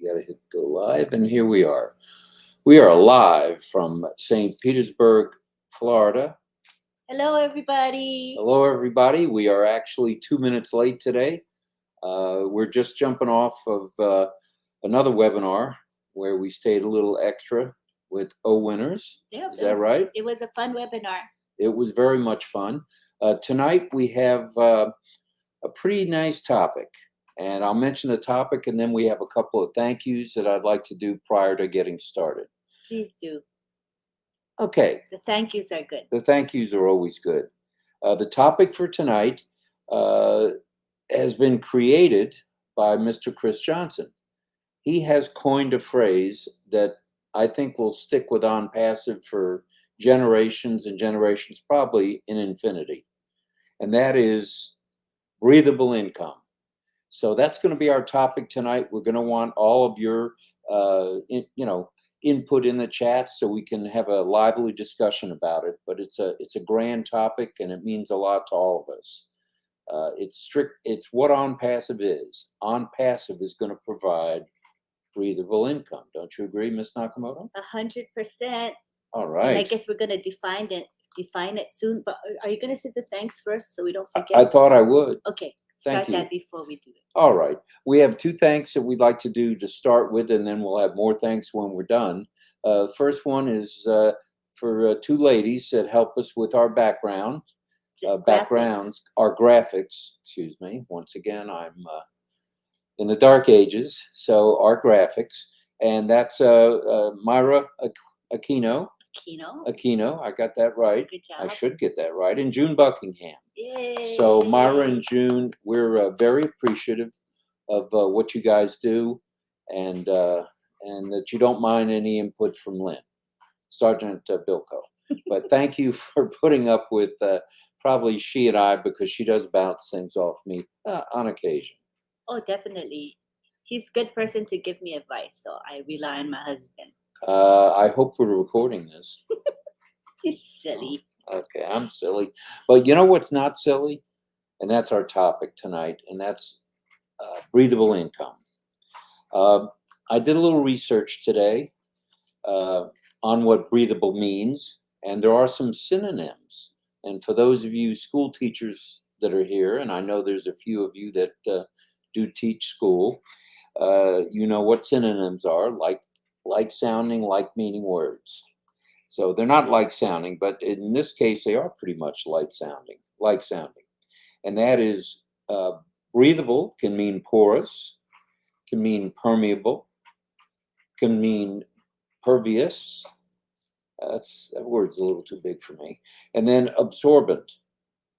You got to hit go live, and here we are. We are live from St. Petersburg, Florida. Hello, everybody. Hello, everybody. We are actually 2 minutes late today. We're just jumping off of another webinar where we stayed a little extra with winners. Yeah, Is that right? It was a fun webinar. It was very much fun. Tonight we have a pretty nice topic, and I'll mention the topic, and then we have a couple of thank yous that I'd like to do prior to getting started. Please do. Okay. The thank yous are good. The thank yous are always good. The topic for tonight has been created by Mr. Chris Johnson. He has coined a phrase that I think will stick with On Passive for generations and generations, probably in infinity. And that is breathable income. So that's going to be our topic tonight. We're going to want all of your, input in the chat so we can have a lively discussion about it. But it's a grand topic, and it means a lot to all of us. It's what On Passive is. On Passive is going to provide breathable income. Don't you agree, Ms. Nakamoto? 100%. All right. And I guess we're going to define it soon. But are you going to say the thanks first so we don't forget? I thought I would. Okay. Thank Start you. that before we do it. All right. We have two thanks that we'd like to do to start with, and then we'll have more thanks when we're done. The first one is for two ladies that help us with our backgrounds, our graphics, excuse me. Once again, I'm in the dark ages, so our graphics, and that's Myra Aquino. Aquino, I got that right. Good job. I should get that right. And June Buckingham. Yay. So Myra and June, we're very appreciative of what you guys do, and that you don't mind any input from Lynn, Sergeant Bilko. But thank you for putting up with probably she and I, because she does bounce things off me on occasion. Oh, definitely. He's a good person to give me advice, so I rely on my husband. I hope we're recording this. He's silly. Okay, I'm silly. But you know what's not silly? And that's our topic tonight, and that's breathable income. I did a little research today on what breathable means, and there are some synonyms. And for those of you school teachers that are here, and I know there's a few of you that do teach school, you know what synonyms are, like sounding, like meaning words. So they're not like sounding, but in this case, they are pretty much like sounding. And that is breathable can mean porous, can mean permeable, can mean pervious. That word's a little too big for me. And then absorbent.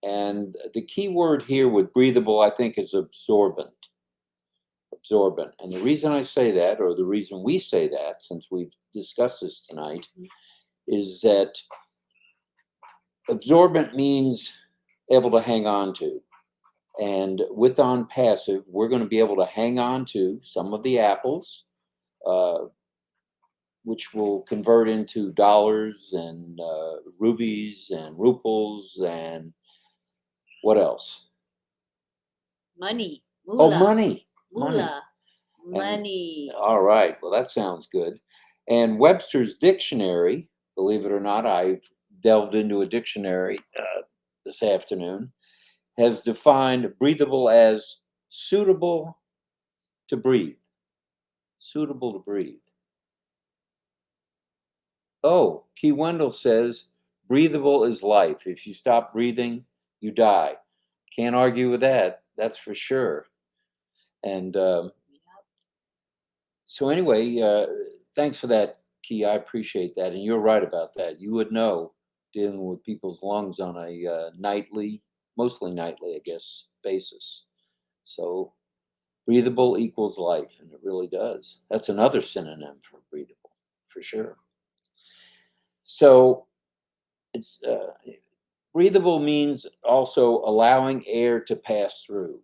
And the key word here with breathable, I think, is absorbent. Absorbent. And the reason I say that, or the reason we say that, since we've discussed this tonight, is that absorbent means able to hang on to. And with On Passive, we're going to be able to hang on to some of the apples, which will convert into dollars and rubies and ruples and what else? Money. Moolah. Oh, money. Money. All right. Well, that sounds good. And Webster's Dictionary, believe it or not, I've delved into a dictionary this afternoon, has defined breathable as suitable to breathe. Suitable to breathe. Oh, Key Wendell says breathable is life. If you stop breathing, you die. Can't argue with that. That's for sure. And so anyway, thanks for that, Key. I appreciate that. And you're right about that. You would know, dealing with people's lungs on a mostly nightly, I guess, basis. So breathable equals life, and it really does. That's another synonym for breathable, for sure. So it's breathable means also allowing air to pass through.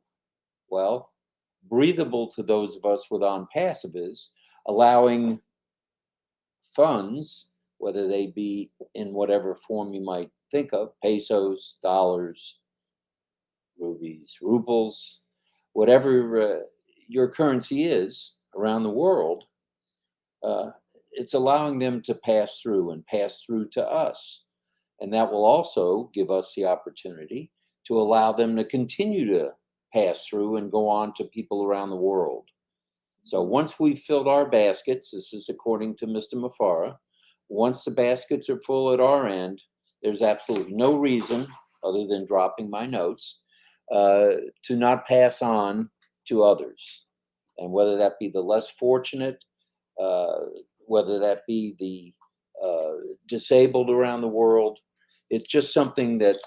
Well, breathable to those of us with On Passive is allowing funds, whether they be in whatever form you might think of, pesos, dollars, rubies, rubles, whatever your currency is, around the world, it's allowing them to pass through to us. And that will also give us the opportunity to allow them to continue to pass through and go on to people around the world. So once we've filled our baskets, this is according to Mr. Mafara, once the baskets are full at our end, there's absolutely no reason, other than dropping my notes, to not pass on to others. And whether that be the less fortunate, whether that be the disabled around the world, it's just something that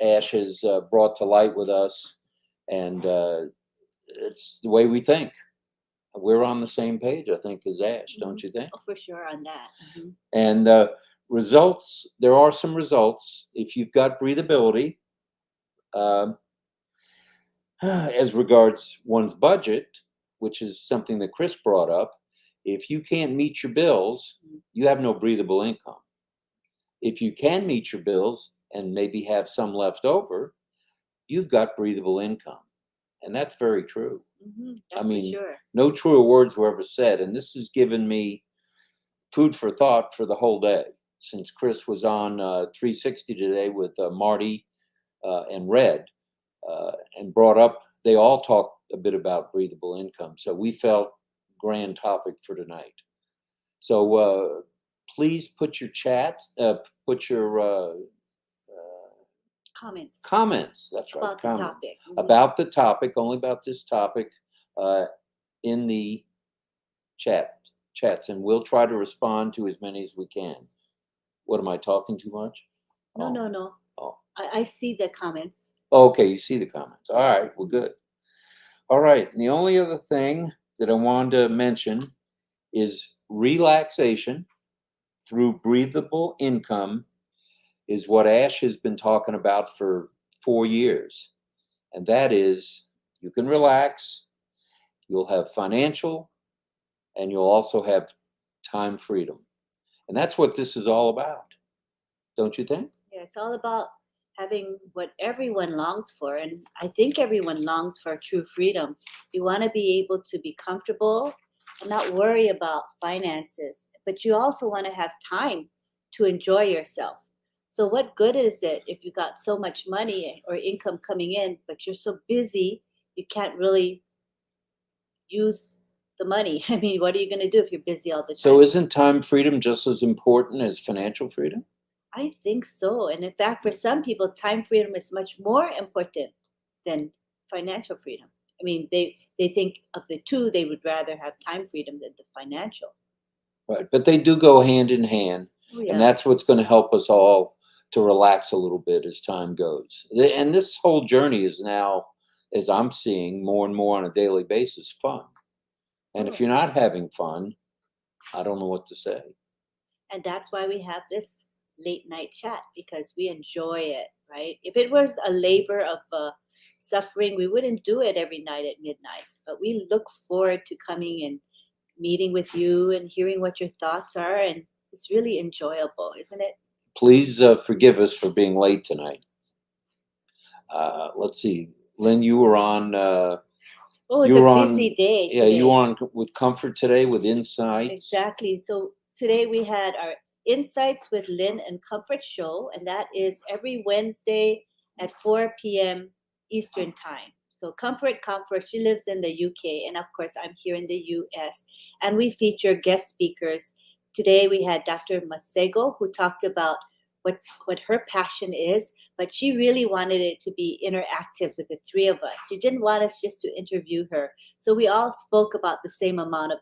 Ash has brought to light with us, and it's the way we think. We're on the same page, I think, as Ash, don't you think? Oh, for sure on that. And results, there are some results. If you've got breathability, as regards one's budget, which is something that Chris brought up, if you can't meet your bills, you have no breathable income. If you can meet your bills and maybe have some left over, you've got breathable income. And that's very true. That's I mean, for sure. no truer words were ever said. And this has given me food for thought for the whole day. Since Chris was on 360 today with Marty and Red and brought up, they all talked a bit about breathable income. So we felt grand topic for tonight. So please put your chats, put your comments. That's right. About comments. the topic. About the topic, only about this topic, in the chats, and we'll try to respond to as many as we can. What, am I talking too much? No. Oh. I see the comments. Okay, you see the comments. All right, well, good. All right, and the only other thing that I wanted to mention is relaxation through breathable income is what Ash has been talking about for 4 years. And that is, you can relax, you'll have financial, and you'll also have time freedom. And that's what this is all about. Don't you think? Yeah, it's all about having what everyone longs for. And I think everyone longs for true freedom. You want to be able to be comfortable and not worry about finances, but you also want to have time to enjoy yourself. So, what good is it if you got so much money or income coming in, but you're so busy you can't really use the money? I mean, what are you going to do if you're busy all the time? So isn't time freedom just as important as financial freedom? I think so. And in fact, for some people, time freedom is much more important than financial freedom. I mean, they think of the two, they would rather have time freedom than the financial. Right, but they do go hand in hand. Oh, yeah. And that's what's going to help us all to relax a little bit as time goes. And this whole journey is now, as I'm seeing more and more on a daily basis, fun. And if you're not having fun, I don't know what to say. And that's why we have this late night chat, because we enjoy it, right? If it was a labor of suffering, we wouldn't do it every night at midnight. But we look forward to coming and meeting with you and hearing what your thoughts are. And it's really enjoyable, isn't it? Please forgive us for being late tonight. Let's see. Lynn, you were on. It's a busy day. Yeah, you were on with Comfort today with Insights. Exactly. So today we had our Insights with Lynn and Comfort show, and that is every Wednesday at 4 p.m. Eastern time. So Comfort, she lives in the UK, and of course I'm here in the US, and we feature guest speakers. Today we had Dr. Masego, who talked about what her passion is, but she really wanted it to be interactive with the three of us. She didn't want us just to interview her. So we all spoke about the same amount of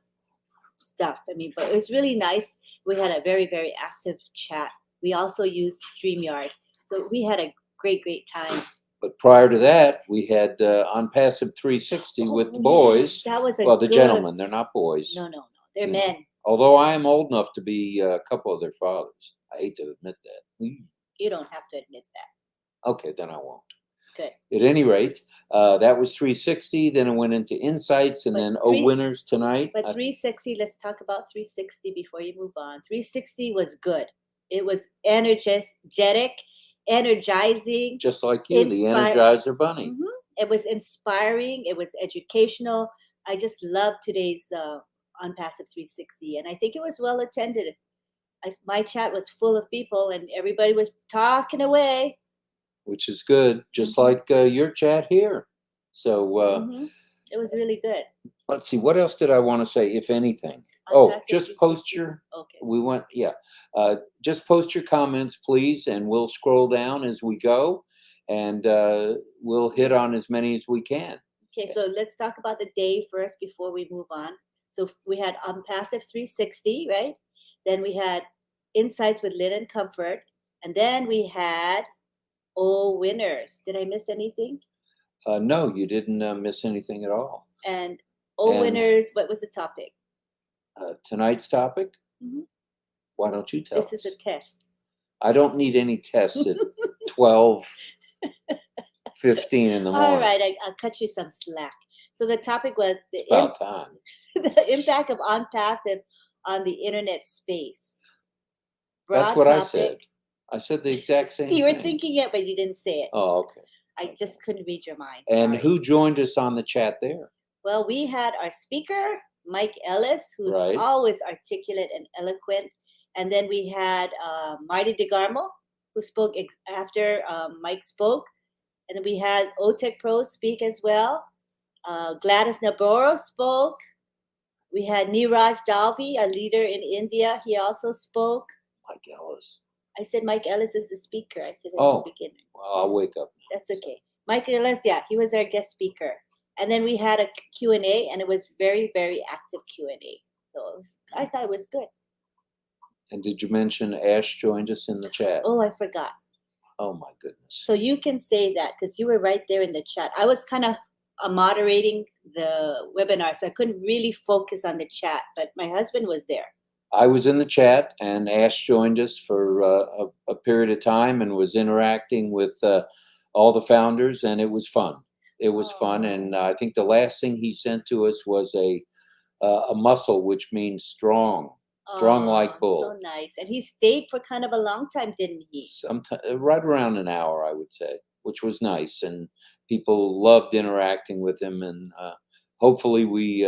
stuff. I mean, but it was really nice. We had a very, very active chat. We also used StreamYard. So we had a great, great time. But prior to that, we had on Passive 360 with the boys. That was the gentlemen. They're not boys. No. They're men. Although I am old enough to be a couple of their fathers. I hate to admit that. You don't have to admit that. Okay, then I won't. Good. At any rate, that was 360. Then it went into Insights, and then winners tonight. But 360, let's talk about 360 before you move on. 360 was good. It was energetic, energizing. Just like you, the Energizer Bunny. It was inspiring. It was educational. I just love today's on Passive 360, and I think it was well attended. My chat was full of people, and everybody was talking away. which is good, just Mhm. like your chat here. So It was really good. let's see, what else did I want to say, if anything? On Oh, Passive just post 360. your. Okay. We went, yeah. Just post your comments, please, and we'll scroll down as we go, and we'll hit on as many as we can. Okay, so let's talk about the day first before we move on. So we had on Passive 360, right? Then we had Insights with Lynn and Comfort, and then we had winners. Did I miss anything? No, you didn't miss anything at all. And And- winners, what was the topic? Tonight's topic. Mhm. Why don't you tell This us? is a test. I don't need any tests at 12:15 in the morning. All right, I'll cut you some slack. So the topic was It's about time. the impact of on passive on the internet space. That's Broad what I topic. said. I said the exact same You were thing. thinking it, but you didn't say it. Oh, okay. I just couldn't read your mind. And Sorry. who joined us on the chat there? Well, we had our speaker, Mike Ellis, who's Right. always articulate and eloquent. And then we had Marty DeGarmo, who spoke after Mike spoke. And then we had OTEC Pro speak as well. Gladys Navarro spoke. We had Niraj Dalvi, a leader in India. He also spoke. Mike Ellis. I said Mike Ellis is the speaker. I said at Oh. the beginning. Well, I'll wake up. That's okay. Mike Ellis, yeah, he was our guest speaker. And then we had a Q&A, and it was very, very active Q&A. So I thought it was good. And did you mention Ash joined us in the chat? Oh, I forgot. Oh, my goodness. So you can say that because you were right there in the chat. I was kind of moderating the webinar, so I couldn't really focus on the chat, but my husband was there. I was in the chat, and Ash joined us for a period of time and was interacting with all the founders, and it was fun. It was fun, and I think the last thing he sent to us was a muscle, which means strong like bull. So nice. And he stayed for kind of a long time, didn't he? Right around an hour, I would say, which was nice, and people loved interacting with him, and hopefully we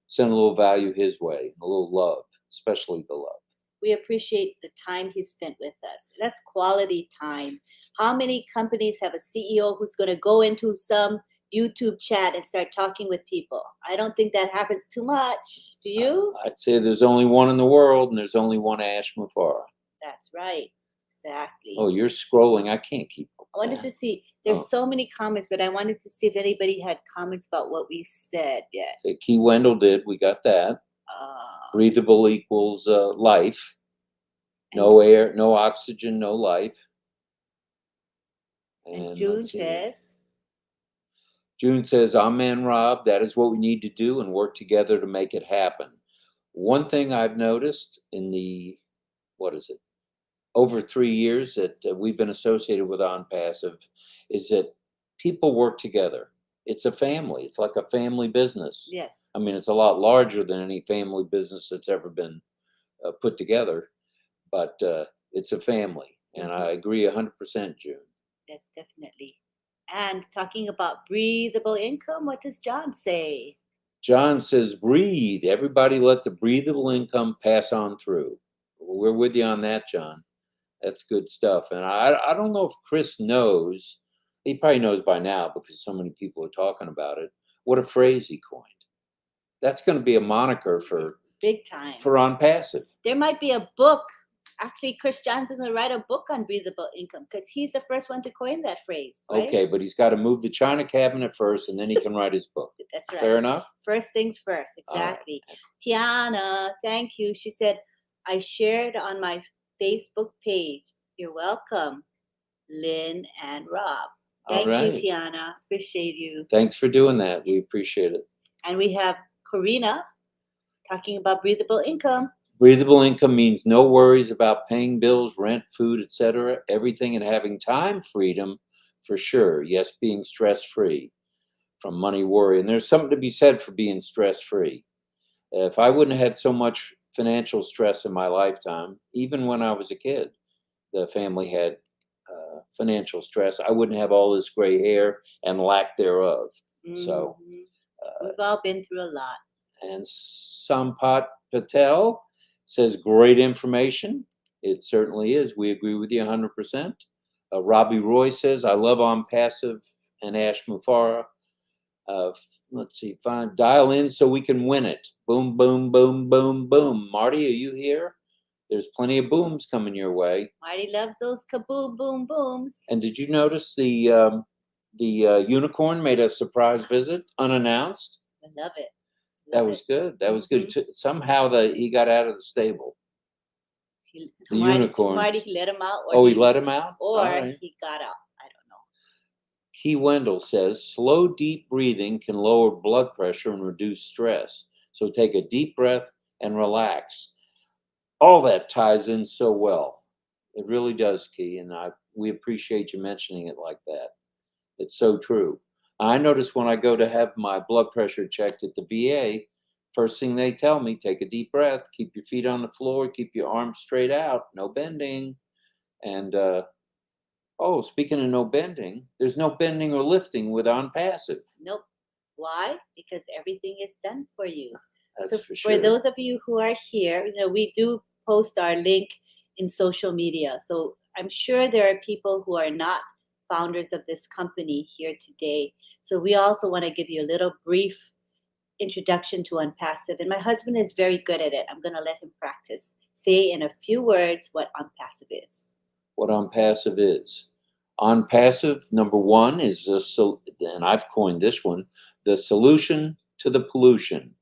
sent a little value his way, a little love, especially the love. We appreciate the time he spent with us. That's quality time. How many companies have a CEO who's going to go into some YouTube chat and start talking with people? I don't think that happens too much. Do you? I'd say there's only one in the world, and there's only one Ash Mufareh. That's right. Exactly. Oh, you're scrolling. I can't keep up. I wanted to see. There's so many comments, but I wanted to see if anybody had comments about what we said yet. Okay, Key Wendell did. We got that. Breathable equals life. No air, no oxygen, no life. And June says, Amen, Rob. That is what we need to do and work together to make it happen. One thing I've noticed in the, over 3 years that we've been associated with On Passive is that people work together. It's a family. It's like a family business. yes. I mean, it's a lot larger than any family business that's ever been put together, but it's a family. And I agree 100%, June. Yes, definitely. And talking about breathable income, what does John say? John says, breathe. Everybody let the breathable income pass on through. We're with you on that, John. That's good stuff. And I don't know if Chris knows. He probably knows by now because so many people are talking about it. What a phrase he coined. That's going to be a moniker for big time for On Passive. There might be a book. Actually, Chris Johnson's going to write a book on breathable income because he's the first one to coin that phrase. Right? Okay, but he's got to move the china cabinet first, and then he can write his book. That's right. Fair enough? First things first. Exactly. Right. Tiana, thank you. She said, I shared on my Facebook page. You're welcome, Lynn and Rob. Thank you, Tiana. Appreciate you. Thanks for doing that. We appreciate it. And we have Corina talking about breathable income. Breathable income means no worries about paying bills, rent, food, etc. Everything, and having time freedom for sure. Yes, being stress-free from money worry. And there's something to be said for being stress-free. If I wouldn't have had so much financial stress in my lifetime, even when I was a kid, the family had financial stress, I wouldn't have all this gray hair and lack thereof. So We've all been through a lot. And Sampat Patel says, great information. It certainly is. We agree with you 100%. Robbie Roy says, I love On Passive and Ash Mufara. Let's see, fine. Dial in so we can win it. Boom, boom, boom, boom, boom. Marty, are you here? There's plenty of booms coming your way. Marty loves those kaboom, boom, booms. And did you notice the unicorn made a surprise visit unannounced? I love it. That was good. That was good. Somehow he got out of the stable. The unicorn. Marty let him out. Or he let him out? Or he got out. I don't know. Key Wendell says, slow, deep breathing can lower blood pressure and reduce stress. So take a deep breath and relax. All that ties in so well. It really does, Key, and we appreciate you mentioning it like that. It's so true. I notice when I go to have my blood pressure checked at the VA, first thing they tell me, take a deep breath, keep your feet on the floor, keep your arms straight out, no bending. And, speaking of no bending, there's no bending or lifting with On Passive. Nope. Why? Because everything is done for you. That's for sure. For those of you who are here, we do post our link in social media. So I'm sure there are people who are not founders of this company here today. So we also want to give you a little brief introduction to OnPassive. And my husband is very good at it. I'm going to let him practice. Say in a few words what OnPassive is. What OnPassive is. OnPassive, number one, is and I've coined this one, the solution to the pollution.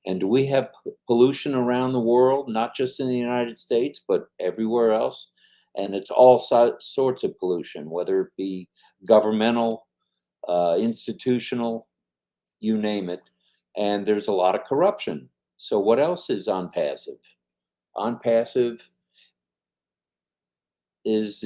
And do we have pollution around the world, not just in the United States, but everywhere else? And it's all sorts of pollution, whether it be governmental, institutional, you name it. And there's a lot of corruption. So what else is OnPassive? OnPassive is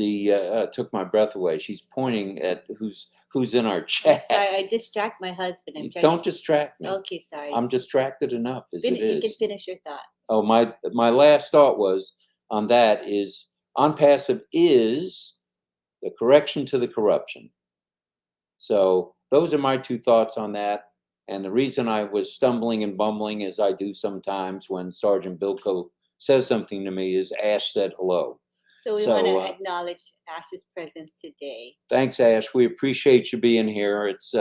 took my breath away. She's pointing at who's in our chat. Sorry, I distract my husband. Don't distract me. Okay, sorry. I'm distracted enough as it is. You can finish your thought. Oh, my last thought was on that is OnPassive is the correction to the corruption. So those are my two thoughts on that. And the reason I was stumbling and bumbling, as I do sometimes when Sergeant Bilko says something to me, is Ash said hello. So we want to acknowledge Ash's presence today. Thanks, Ash. We appreciate you being here. It's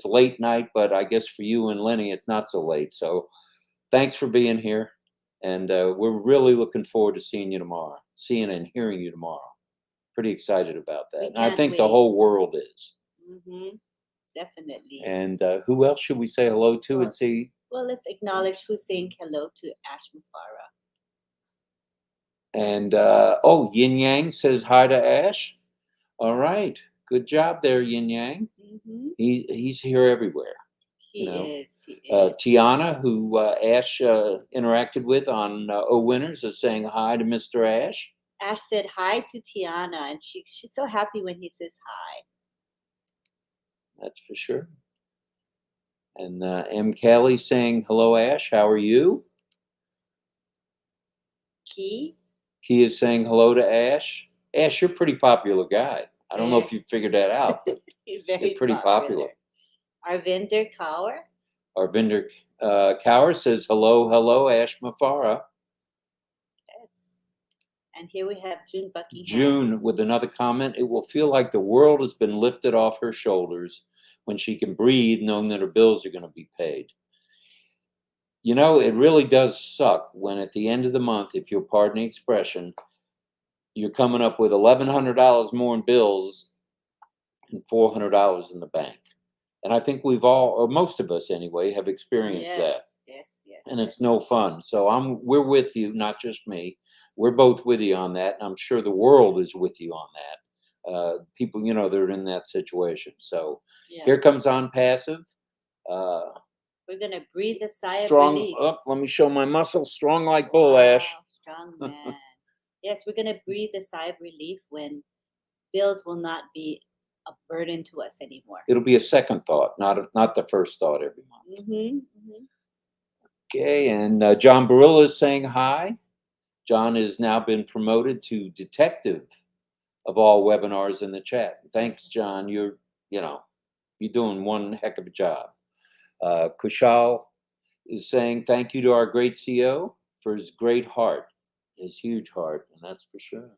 late night, but I guess for you and Lenny, it's not so late. So thanks for being here. And we're really looking forward to seeing and hearing you tomorrow. Pretty excited about that. And I think the whole world is. Mm-hmm. Definitely. And who else should we say hello to and see? Well, let's acknowledge who's saying hello to Ash Mufara. And Yin Yang says hi to Ash. All right, good job there, Yin Yang. Mm-hmm. He's here everywhere. He is. Tiana, who Ash interacted with on Winners, is saying hi to Mr. Ash. Ash said hi to Tiana, and she's so happy when he says hi. That's for sure. And M. Kelly saying hello, Ash. How are you? Key is saying hello to Ash. Ash, you're a pretty popular guy. I don't know if you figured that out, but you're pretty popular. Arvinder Kaur. Arvinder Kaur says hello, Ash Mufara. Yes. And here we have June Buckingham. June with another comment. It will feel like the world has been lifted off her shoulders when she can breathe, knowing that her bills are going to be paid. It really does suck when at the end of the month, if you'll pardon the expression, you're coming up with $1,100 more in bills and $400 in the bank. And I think we've all, or most of us anyway, have experienced that. Yes. And it's no fun. So we're with you, not just me. We're both with you on that. And I'm sure the world is with you on that. People, that are in that situation. So here comes OnPassive. We're going to breathe a sigh of relief. Let me show my muscles. Strong like bull, Ash. Strong man. Yes, we're going to breathe a sigh of relief when bills will not be a burden to us anymore. It'll be a second thought, not the first thought every month. Mm-hmm. Mm-hmm. Okay, and John Barilla is saying hi. John has now been promoted to detective of all webinars in the chat. Thanks, John. You're doing one heck of a job. Kushal is saying thank you to our great CEO for his great heart, his huge heart, and that's for sure.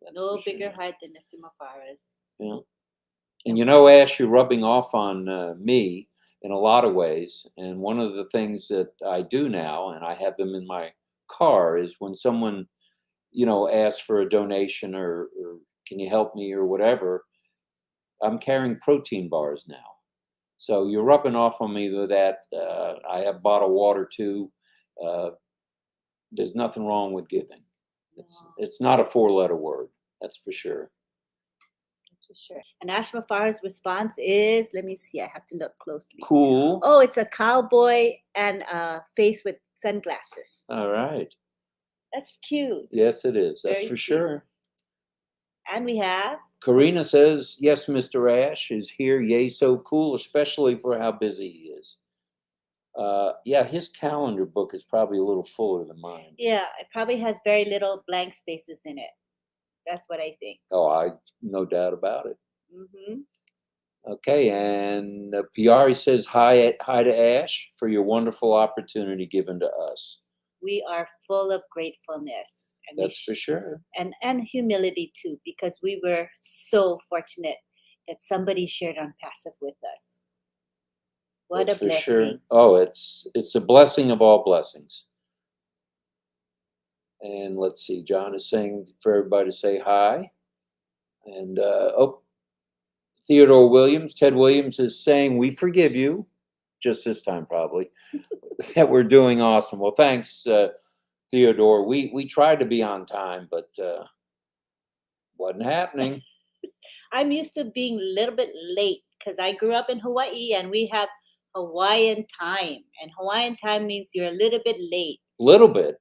That's No for sure. bigger heart than the Simafaras. Yeah. And you know, Ash, you're rubbing off on me in a lot of ways. And one of the things that I do now, and I have them in my car, is when someone, asks for a donation or can you help me or whatever, I'm carrying protein bars now. So you're rubbing off on me with that. I have bottled water too. Uh, there's nothing wrong with giving. It's not a 4-letter word. That's for sure. For sure. And Ashma Farah's response is, let me see, I have to look closely. Cool. Oh, it's a cowboy and a face with sunglasses. All right. That's cute. Yes, it is. That's Very for cute. sure. And we have Karina says, yes, Mr. Ash is here. Yay, so cool, especially for how busy he is. Yeah, his calendar book is probably a little fuller than mine. Yeah, it probably has very little blank spaces in it. That's what I think. Oh, no doubt about it. Mm-hmm. Okay, and Piari says hi to Ash for your wonderful opportunity given to us. We are full of gratefulness. And that's for sure. And humility too, because we were so fortunate that somebody shared on Passive with us. What that's a blessing. For sure. Oh, it's a blessing of all blessings. And let's see, John is saying for everybody to say hi. And Theodore Williams, Ted Williams is saying we forgive you, just this time probably, that we're doing awesome. Well, thanks, Theodore. We tried to be on time, but wasn't happening. I'm used to being a little bit late because I grew up in Hawaii and we have Hawaiian time. And Hawaiian time means you're a little bit late. Little bit.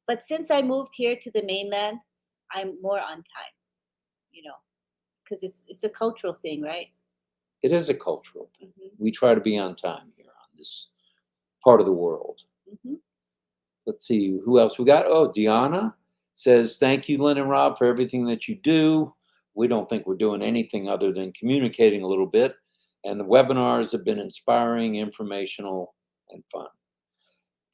But since I moved here to the mainland, I'm more on time, because it's a cultural thing, right? It is a cultural thing. Mm-hmm. We try to be on time here on this part of the world. Mm-hmm. Let's see, who else we got? Oh, Deanna says, thank you, Lynn and Rob, for everything that you do. We don't think we're doing anything other than communicating a little bit. And the webinars have been inspiring, informational, and fun.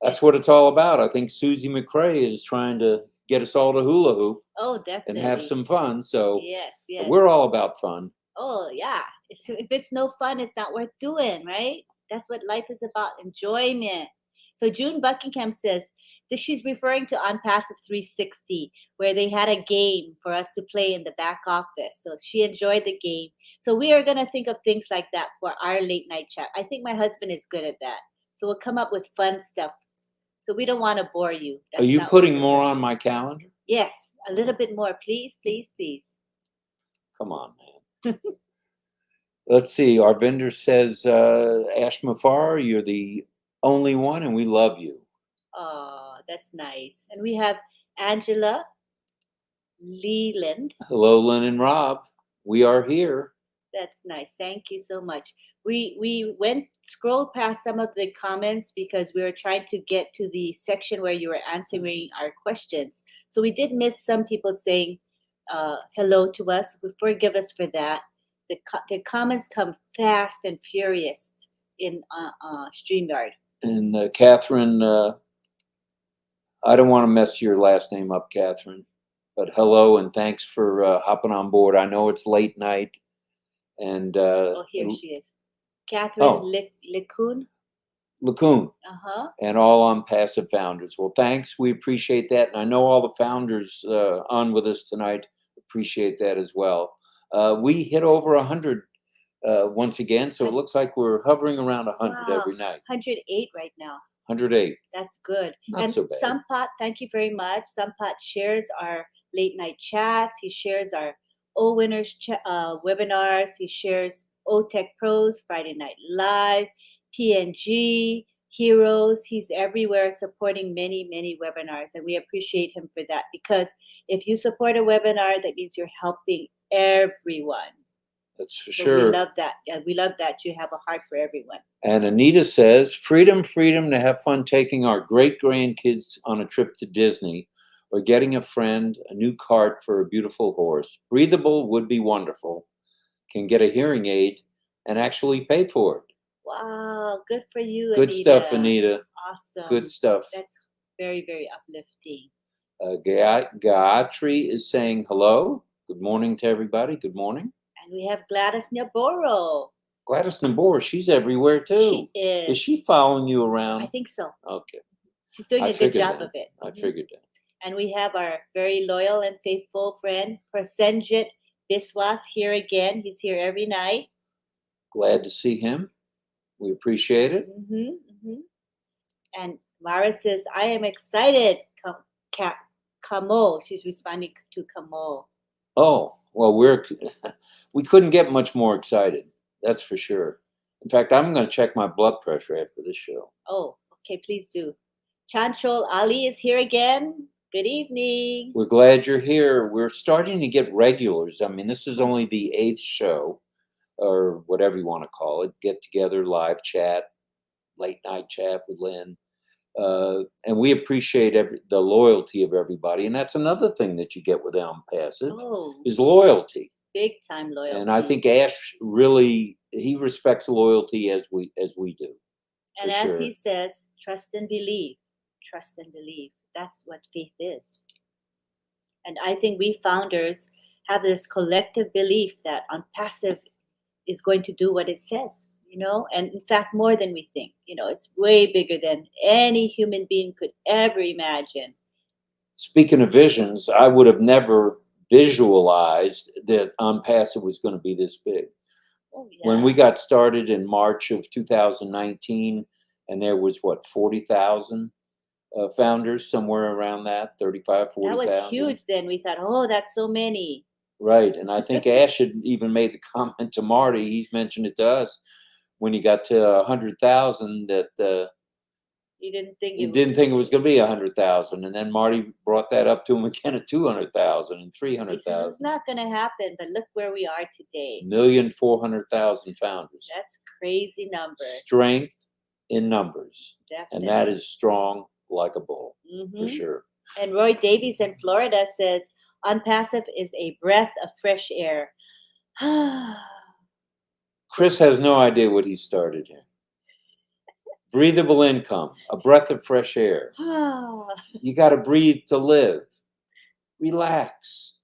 That's what it's all about. I think Susie McCrae is trying to get us all to hula hoop. Oh, definitely. And have some fun. So yes. we're all about fun. Oh, yeah. If it's no fun, it's not worth doing, right? That's what life is about, enjoyment. So June Buckingham says that she's referring to On Passive 360, where they had a game for us to play in the back office. So she enjoyed the game. So we are going to think of things like that for our late night chat. I think my husband is good at that. So we'll come up with fun stuff. So we don't want to bore you. Are you putting more on my calendar? Yes, a little bit more. Please, please, please. Come on, man. Let's see. Our vendor says, Ash Mafar, you're the only one, and we love you. Oh, that's nice. And we have Angela Leland. Hello, Lynn and Rob. We are here. That's nice. Thank you so much. We scrolled past some of the comments because we were trying to get to the section where you were answering our questions. So we did miss some people saying hello to us. Forgive us for that. The comments come fast and furious in StreamYard. And Catherine, I don't want to mess your last name up, Catherine, but hello and thanks for hopping on board. I know it's late night. And here she is. Catherine LeCun. LeCun. Uh-huh. And all on Passive Founders. Well, thanks. We appreciate that. And I know all the founders on with us tonight appreciate that as well. We hit over 100 once again, so it looks like we're hovering around 100 every night. 108 right now. 108. That's good. Not so bad. Sampat, thank you very much. Sampat shares our late night chats. He shares our O Winners webinars. He shares O Tech Pros, Friday Night Live, PNG, Heroes. He's everywhere supporting many, many webinars. And we appreciate him for that, because if you support a webinar, that means you're helping everyone. That's for So sure. we love that. Yeah, we love that you have a heart for everyone. And Anita says, freedom to have fun taking our great grandkids on a trip to Disney, or getting a friend a new cart for a beautiful horse. Breathable would be wonderful. Can get a hearing aid and actually pay for it. Wow, good for you, Good Anita. stuff, Anita. Awesome. Good stuff. That's very, very uplifting. Gayatri is saying hello. Good morning to everybody. Good morning. And we have Gladys Naboro. Gladys Nabor, she's everywhere too. She is. Is she following you around? I think so. Okay. She's doing I a good figured job that. of it. I Mhm. figured that. And we have our very loyal and faithful friend, Prasenjit Biswas, here again. He's here every night. Glad to see him. We appreciate it. And Mara says, I am excited. Kamo. She's responding to Kamo. Oh, well, we couldn't get much more excited. That's for sure. In fact, I'm going to check my blood pressure after this show. Oh, okay, please do. Chanchol Ali is here again. Good evening. We're glad you're here. We're starting to get regulars. I mean, this is only the 8th show, or whatever you want to call it. Get together, live chat, late night chat with Lynn. And we appreciate the loyalty of everybody. And that's another thing that you get with Elm Passive is loyalty. Big time loyalty. And I think Ash really, he respects loyalty as we do. And as he says, trust and believe. Trust and believe. That's what faith is. And I think we founders have this collective belief that On Passive is going to do what it says, and in fact, more than we think. It's way bigger than any human being could ever imagine. Speaking of visions, I would have never visualized that On Passive was going to be this big. Oh, yeah. When we got started in March of 2019, and there was 40,000 founders, somewhere around that, 35, 40,000. That was huge then. We thought, oh, that's so many. Right. And I think Ash had even made the comment to Marty, he's mentioned it to us, when he got to 100,000 that he didn't think it was going to be 100,000. And then Marty brought that up to him again at 200,000 and 300,000. It's not going to happen, but look where we are today. 1,400,000 founders. That's crazy numbers. Strength in numbers. Definitely. And that is strong like a bull, for sure. And Roy Davies in Florida says, On Passive is a breath of fresh air. Chris has no idea what he started here. Breathable income, a breath of fresh air. You got to breathe to live. Relax.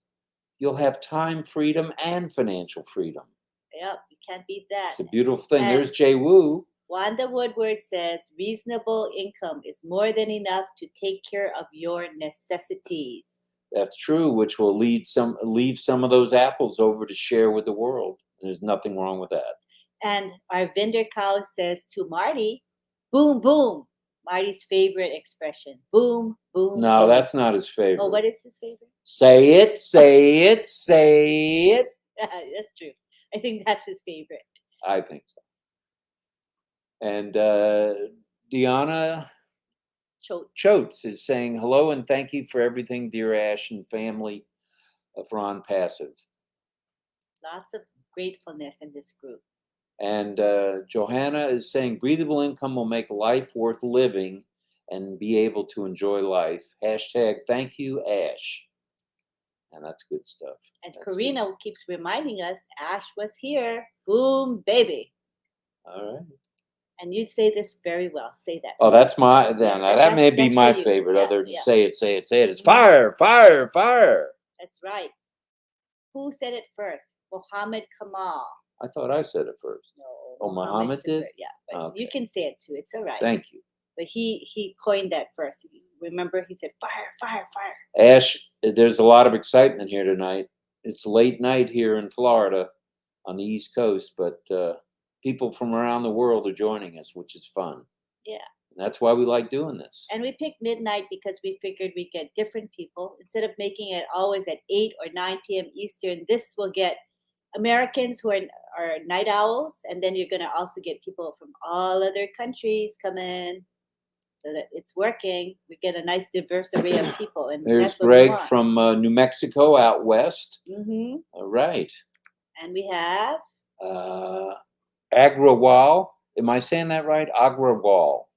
You'll have time freedom and financial freedom. Yep, you can't beat that. It's a beautiful thing. There's Jay Wu. Wanda Woodward says, reasonable income is more than enough to take care of your necessities. That's true, which will leave some of those apples over to share with the world. And there's nothing wrong with that. And our vendor cow says to Marty, boom, boom. Marty's favorite expression. Boom, boom. No, boom. that's not his favorite. Oh, what is his favorite? Say it, say it, say it. That's true. I think that's his favorite. I think so. And Deanna Choates is saying hello and thank you for everything, dear Ash and family for On Passive. Lots of gratefulness in this group. And Johanna is saying breathable income will make life worth living and be able to enjoy life. Hashtag thank you, Ash. And that's good stuff. And Karina keeps reminding us Ash was here. Boom, baby. All right. And you say this very well. Say that. Oh, that's that may be my favorite. Other than say it. It's fire, fire, fire. That's right. Who said it first? Mohammed Kamal. I thought I said it first. No. Oh, Muhammad did? Yeah, but you can say it too. It's all right. Thank you. But he coined that first. Remember, he said fire, fire, fire. Ash, there's a lot of excitement here tonight. It's late night here in Florida on the East Coast, but people from around the world are joining us, which is fun. Yeah. And that's why we like doing this. And we picked midnight because we figured we'd get different people. Instead of making it always at 8 or 9 p.m. Eastern, this will get Americans who are night owls, and then you're going to also get people from all other countries come in, so that it's working. We get a nice diverse array of people. And there's Greg from New Mexico out west. Mm-hmm. All right. And we have Agrawal. Am I saying that right? Agrawal.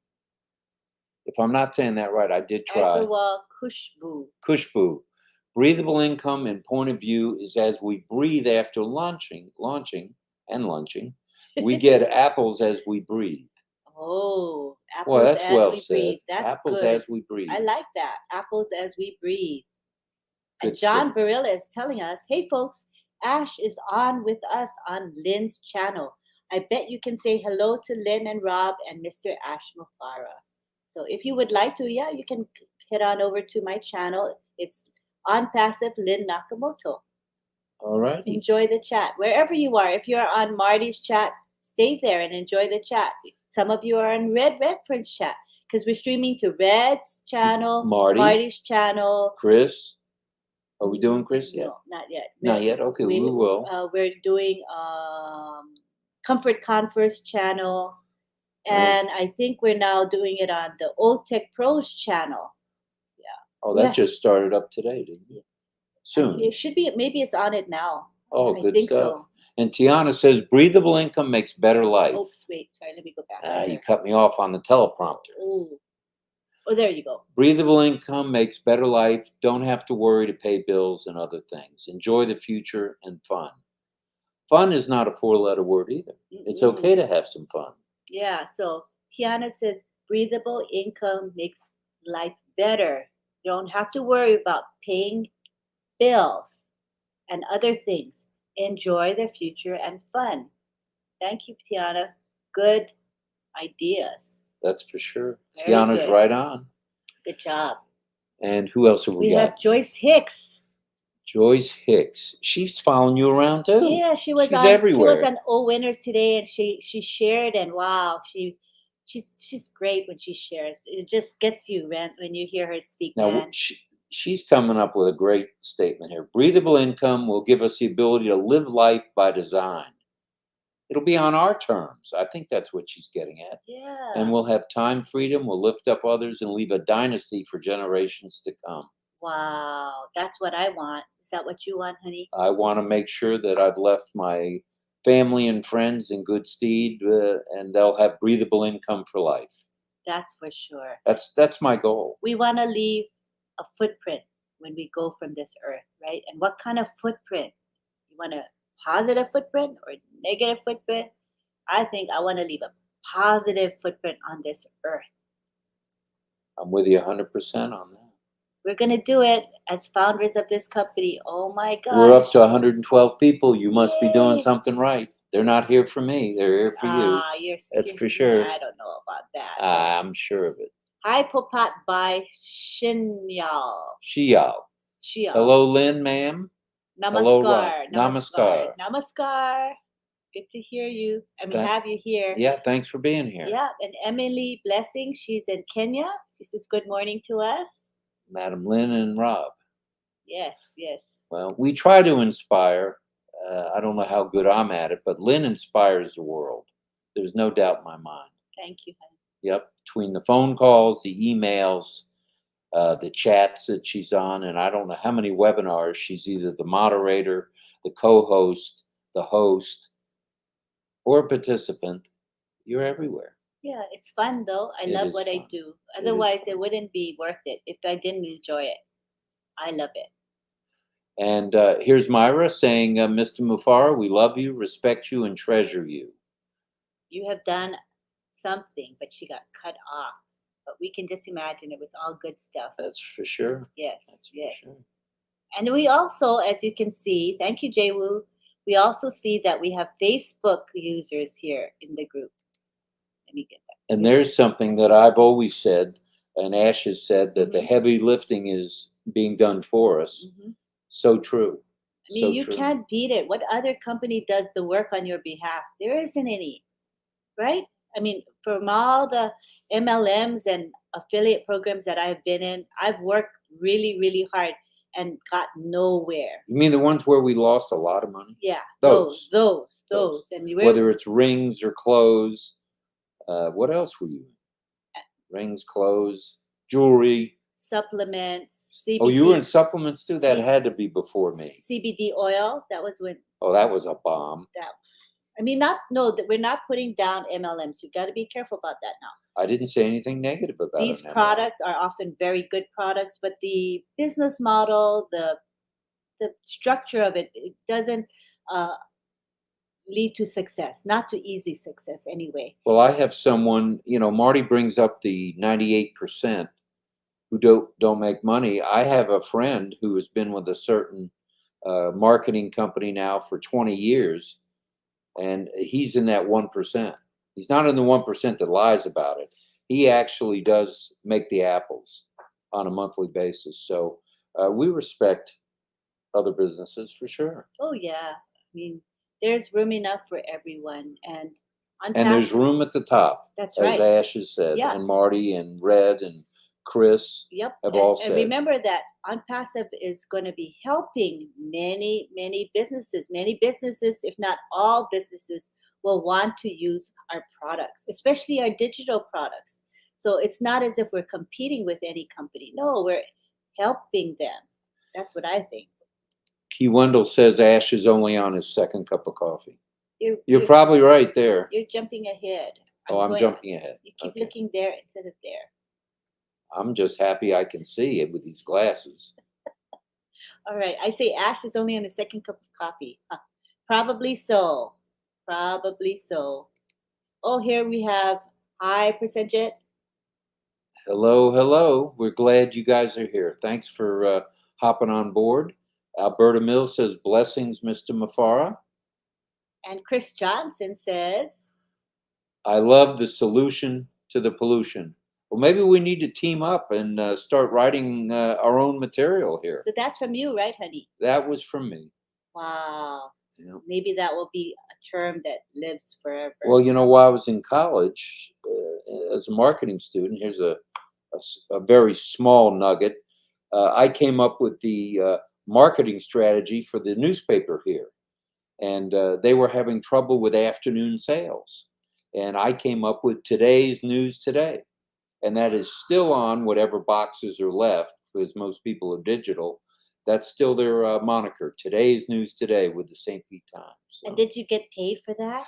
If I'm not saying that right, I did try. Agrawal Kushbu. Kushbu. Breathable income and point of view is as we breathe after launching, We get apples as we breathe. Oh, Well, apples that's as well we said. breathe. That's Apples good. as we breathe. I like that. Apples as we breathe. And Good John stuff. Barilla is telling us, hey folks, Ash is on with us on Lynn's channel. I bet you can say hello to Lynn and Rob and Mr. Ash Mufara. So if you would like to, yeah, you can head on over to my channel. It's on passive Lynn Nakamoto. All right. Enjoy the chat wherever you are. If you're on Marty's chat, stay there and enjoy the chat. Some of you are on Red Reference chat because we're streaming to Red's channel, Marty's channel. Chris, are we doing Chris yet? No, not yet. Not yet. Okay, we will. We're doing Comfort Converse channel, and I think we're now doing it on the Old Tech Pros channel. Oh, that just started up today, didn't it? Soon. It should be. Maybe it's on it now. Oh, I good think stuff. so. And Tiana says, breathable income makes better life. Oops, wait. Sorry, let me go back. You cut me off on the teleprompter. Ooh. Oh, there you go. Breathable income makes better life. Don't have to worry to pay bills and other things. Enjoy the future and fun. Fun is not a four-letter word either. It's okay to have some fun. Yeah. So Tiana says, breathable income makes life better. You don't have to worry about paying bills and other things. Enjoy the future and fun. Thank you, Tiana. Good ideas. That's for sure. Very Tiana's good. right on. Good job. And who else have we got? We have Joyce Hicks. Joyce Hicks. She's following you around too. Yeah, she's everywhere. She was on O Winners today, and she shared, and wow, she's great when she shares. It just gets you when you hear her speak. Now man. she's coming up with a great statement here. Breathable income will give us the ability to live life by design. It'll be on our terms. I think that's what she's getting at. Yeah. And we'll have time freedom. We'll lift up others and leave a dynasty for generations to come. Wow, that's what I want. Is that what you want, honey? I want to make sure that I've left my family and friends in good stead, and they'll have breathable income for life. That's for sure. That's my goal. We want to leave a footprint when we go from this earth, right? And what kind of footprint? You want a positive footprint or negative footprint? I think I want to leave a positive footprint on this earth. I'm with you 100% on that. We're going to do it as founders of this company. Oh my gosh. We're up to 112 people. You must be doing Yay. something right. They're not here for me. They're here for you. That's for sure. I don't know about that. I'm sure of it. Hi, Popat by Shinyal. Shial. Hello, Lynn, ma'am. Namaskar. Hello, Rob. Namaskar. Namaskar. Good to hear you. Have you here. Yeah, thanks for being here. Yeah, and Emily Blessing, she's in Kenya. She says good morning to us. Madam Lynn and Rob. Yes, yes. Well, we try to inspire. I don't know how good I'm at it, but Lynn inspires the world. There's no doubt in my mind. Thank you, honey. Yep. Between the phone calls, the emails, the chats that she's on, and I don't know how many webinars. She's either the moderator, the co-host, the host, or a participant. You're everywhere. Yeah, it's fun though. I love what I do. Otherwise, it wouldn't be worth it if I didn't enjoy it. I love it. And here's Myra saying, Mr. Mufara, we love you, respect you, and treasure you. You have done something, but she got cut off. But we can just imagine it was all good stuff. That's for sure. Yes, yes. Sure. And we also, as you can see, thank you, Jay-Woo, we also see that we have Facebook users here in the group. Let me get that. And there's something that I've always said, and Ash has said, that the heavy lifting is being done for us. So true. I mean, you can't beat it. What other company does the work on your behalf? There isn't any, right? I mean, from all the MLMs and affiliate programs that I've been in, I've worked really, really hard and got nowhere. You mean the ones where we lost a lot of money? Yeah, those. And whether it's rings or clothes, what else were you? Rings, clothes, jewelry, supplements. CBD. Oh, you were in supplements too? That had to be before me. CBD oil. That was when. Oh, that was a bomb. We're not putting down MLMs. You've got to be careful about that now. I didn't say anything negative about these products are often very good products, but the business model, the structure of it doesn't lead to success, not to easy success anyway. Well, I have someone, Marty brings up the 98% who don't make money. I have a friend who has been with a certain marketing company now for 20 years, and he's in that 1%. He's not in the 1% that lies about it. He actually does make the apples on a monthly basis. So we respect other businesses for sure. Oh yeah, I mean, there's room enough for everyone, and on And there's room at the top, That's as right. Ash has said, Yeah. and Marty and Red and Chris Yep. have all And said. remember that Unpassive is going to be helping many, many businesses. Many businesses, if not all businesses, will want to use our products, especially our digital products. So it's not as if we're competing with any company. No, we're helping them. That's what I think. Key Wendell says Ash is only on his second cup of coffee. You're, You're probably right there. you're jumping ahead. Oh, I'm going- jumping ahead. You keep Okay. looking there instead of there. I'm just happy I can see it with these glasses. All right. I say Ash is only on the second cup of coffee. Huh. Probably so. Probably so. Oh, here we have hi Percentage. Hello, hello. We're glad you guys are here. Thanks for hopping on board. Alberta Mills says, blessings, Mr. Mafara. And Chris Johnson says, I love the solution to the pollution. Well, maybe we need to team up and start writing our own material here. so that's from you, right, honey? That was from me. Wow. Yeah. Maybe that will be a term that lives forever. Well, while I was in college as a marketing student, here's a very small nugget. I came up with the marketing strategy for the newspaper here, and they were having trouble with afternoon sales. And I came up with Today's News Today, and that is still on whatever boxes are left, because most people are digital. That's still their moniker, Today's News Today, with the St. Pete Times. So. And did you get paid for that?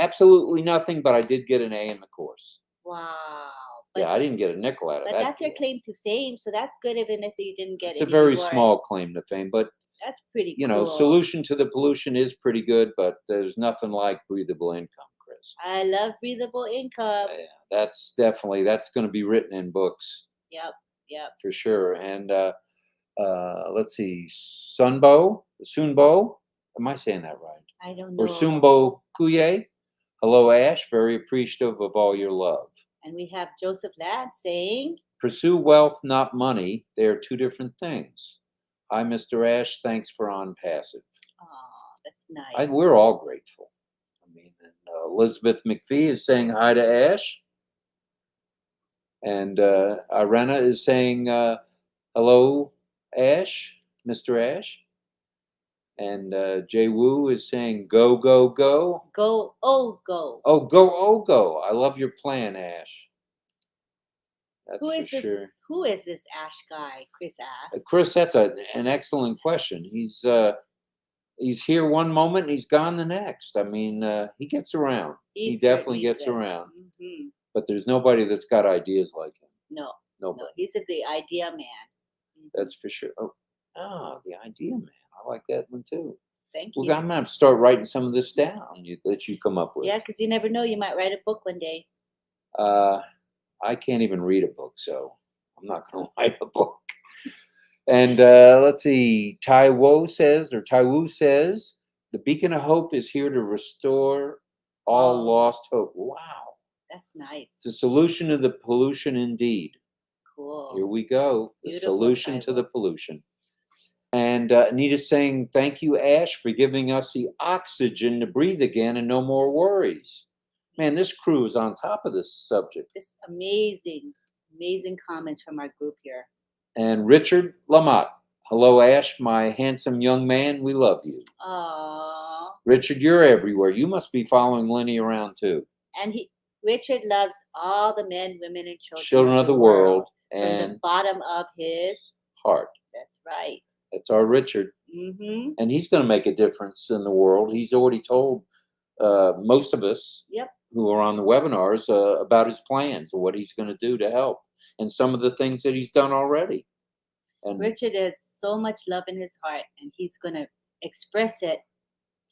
Absolutely nothing, but I did get an A in the course. Wow. Yeah, I didn't get a nickel out of that. But that's your deal. claim to fame, so that's good even if you didn't get It's a any very reward. small claim to fame, but That's pretty cool. solution to the pollution is pretty good, but there's nothing like breathable income, Chris. I love breathable income. Yeah, that's going to be written in books. Yep. For sure. And let's see, Sunbo. Am I saying that right? I don't know. Or Sumbo Kuye. Hello, Ash. Very appreciative of all your love. And we have Joseph Ladd saying, Pursue wealth, not money. They are two different things. Hi, Mr. Ash. Thanks for on passive. oh, that's nice. We're all grateful. I mean, and, Elizabeth McPhee is saying hi to Ash. And Irena is saying hello, Ash, Mr. Ash. And Jay Wu is saying go, go, go. Go, oh, go. Oh, go, oh, go. I love your plan, Ash. That's Who is for this? sure. Who is this Ash guy? Chris asked. Chris, that's an excellent question. He's here one moment and he's gone the next. I mean, he gets around. He definitely gets around. Mm-hmm. But there's nobody that's got ideas like him. No, Nobody. no, he's the idea man. Mm-hmm. That's for sure. Oh, the idea man. I like that one too. Thank Well, you. I'm gonna have to start writing some of this down that you come up with. Yeah, because you never know. You might write a book one day. I can't even read a book, so I'm not going to write a book. And let's see. Taiwo says, the beacon of hope is here to restore all lost hope. Wow. That's nice. It's a solution to the pollution indeed. Cool. Here we go. The Beautiful, solution to Taiwo. the pollution. And Anita's saying, thank you, Ash, for giving us the oxygen to breathe again and no more worries. Man, this crew is on top of this subject. It's amazing comments from our group here. And Richard Lamott. Hello, Ash, my handsome young man. We love you. Aww. Richard, you're everywhere. You must be following Lenny around too. And Richard loves all the men, women, and children. Children of the world. From And the bottom of his heart. That's right. That's our Richard. Mm-hmm. And he's going to make a difference in the world. He's already told most of us who are on the webinars about his plans and what he's going to do to help and some of the things that he's done already. And Richard has so much love in his heart, and he's going to express it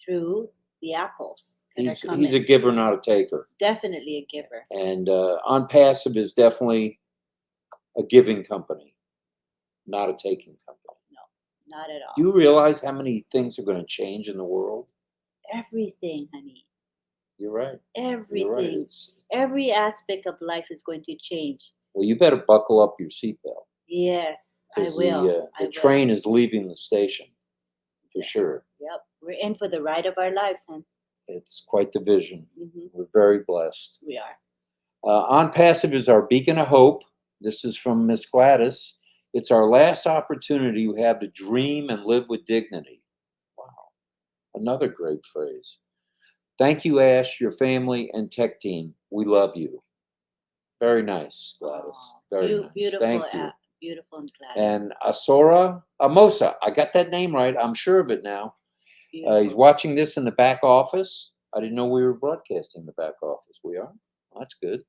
through the apples that are He's coming. a giver, not a taker. Definitely a giver. And On Passive is definitely a giving company, not a taking company. No, not at all. Do you realize how many things are going to change in the world? Everything, honey. You're right. Everything. You're right. Every aspect of life is going to change. Well, you better buckle up your seatbelt. Yes, I 'Cause will. The train is leaving the station, for sure. Yep, we're in for the ride of our lives, hon. It's quite the vision. Mm-hmm. We're very blessed. We are. On Passive is our beacon of hope. This is from Miss Gladys. It's our last opportunity we have to dream and live with dignity. Wow. Another great phrase. Thank you, Ash, your family, and tech team. We love you. Very nice, Gladys. Oh, Very nice. beautiful, Thank you. beautiful, and Gladys. And Asora Amosa. I got that name right. I'm sure of it now. He's watching this in the back office. I didn't know we were broadcasting the back office. We are. Well, that's good.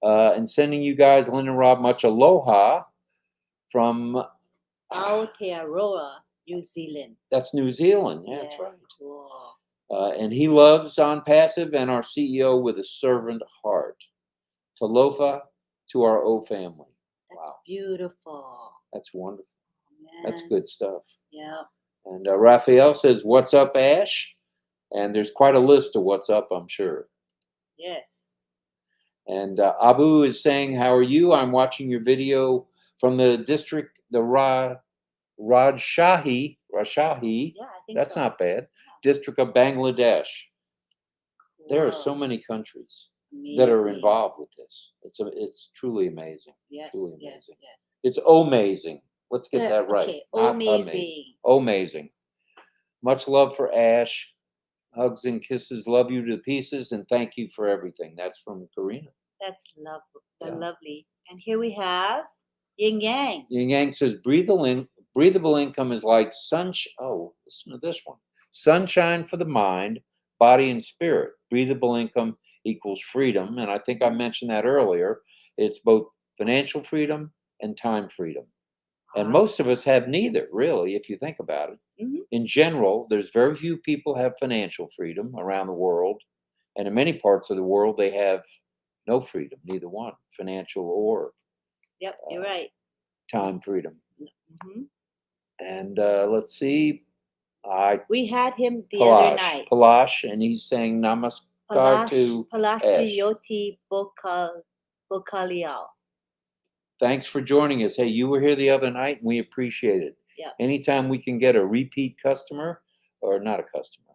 And sending you guys, Lynn and Rob, much aloha from Aotearoa, New Zealand. That's New Zealand. Yeah, Yes, that's right. cool. And he loves On Passive and our CEO with a servant heart. Talofa to our O family. That's Wow. beautiful. That's wonderful. Man. That's good stuff. Yeah. And Raphael says, "What's up, Ash?" And there's quite a list of what's up, I'm sure. Yes. And Abu is saying, "How are you? I'm watching your video from the district, the Rajshahi. Yeah, I think That's so. not bad. District of Bangladesh. Cool. There are so many countries that are Amazing. involved with this. It's truly amazing. Yes, Truly yes, amazing. yes. It's amazing. Let's get that right. Okay, Not amazing. amazing. Much love for Ash. Hugs and kisses. Love you to pieces, and thank you for everything." That's from Karina. That's lovely. Yeah. Lovely. And here we have Yin Yang. Yin Yang says, breathable income is like sunshine. Oh, listen to this one. Sunshine for the mind, body, and spirit. Breathable income equals freedom. And I think I mentioned that earlier. It's both financial freedom and time freedom. And most of us have neither, really, if you think about it. Mm-hmm. In general, there's very few people have financial freedom around the world. And in many parts of the world, they have no freedom, neither one, financial or Yep, you're right. time freedom. Mm-hmm. And let's see. We had him the other night. Palash, and he's saying namaskar to Palash Ash. Jyoti Bokaliao. Thanks for joining us. Hey, you were here the other night, and we appreciate it. Yeah. Anytime we can get a repeat customer, or not a customer,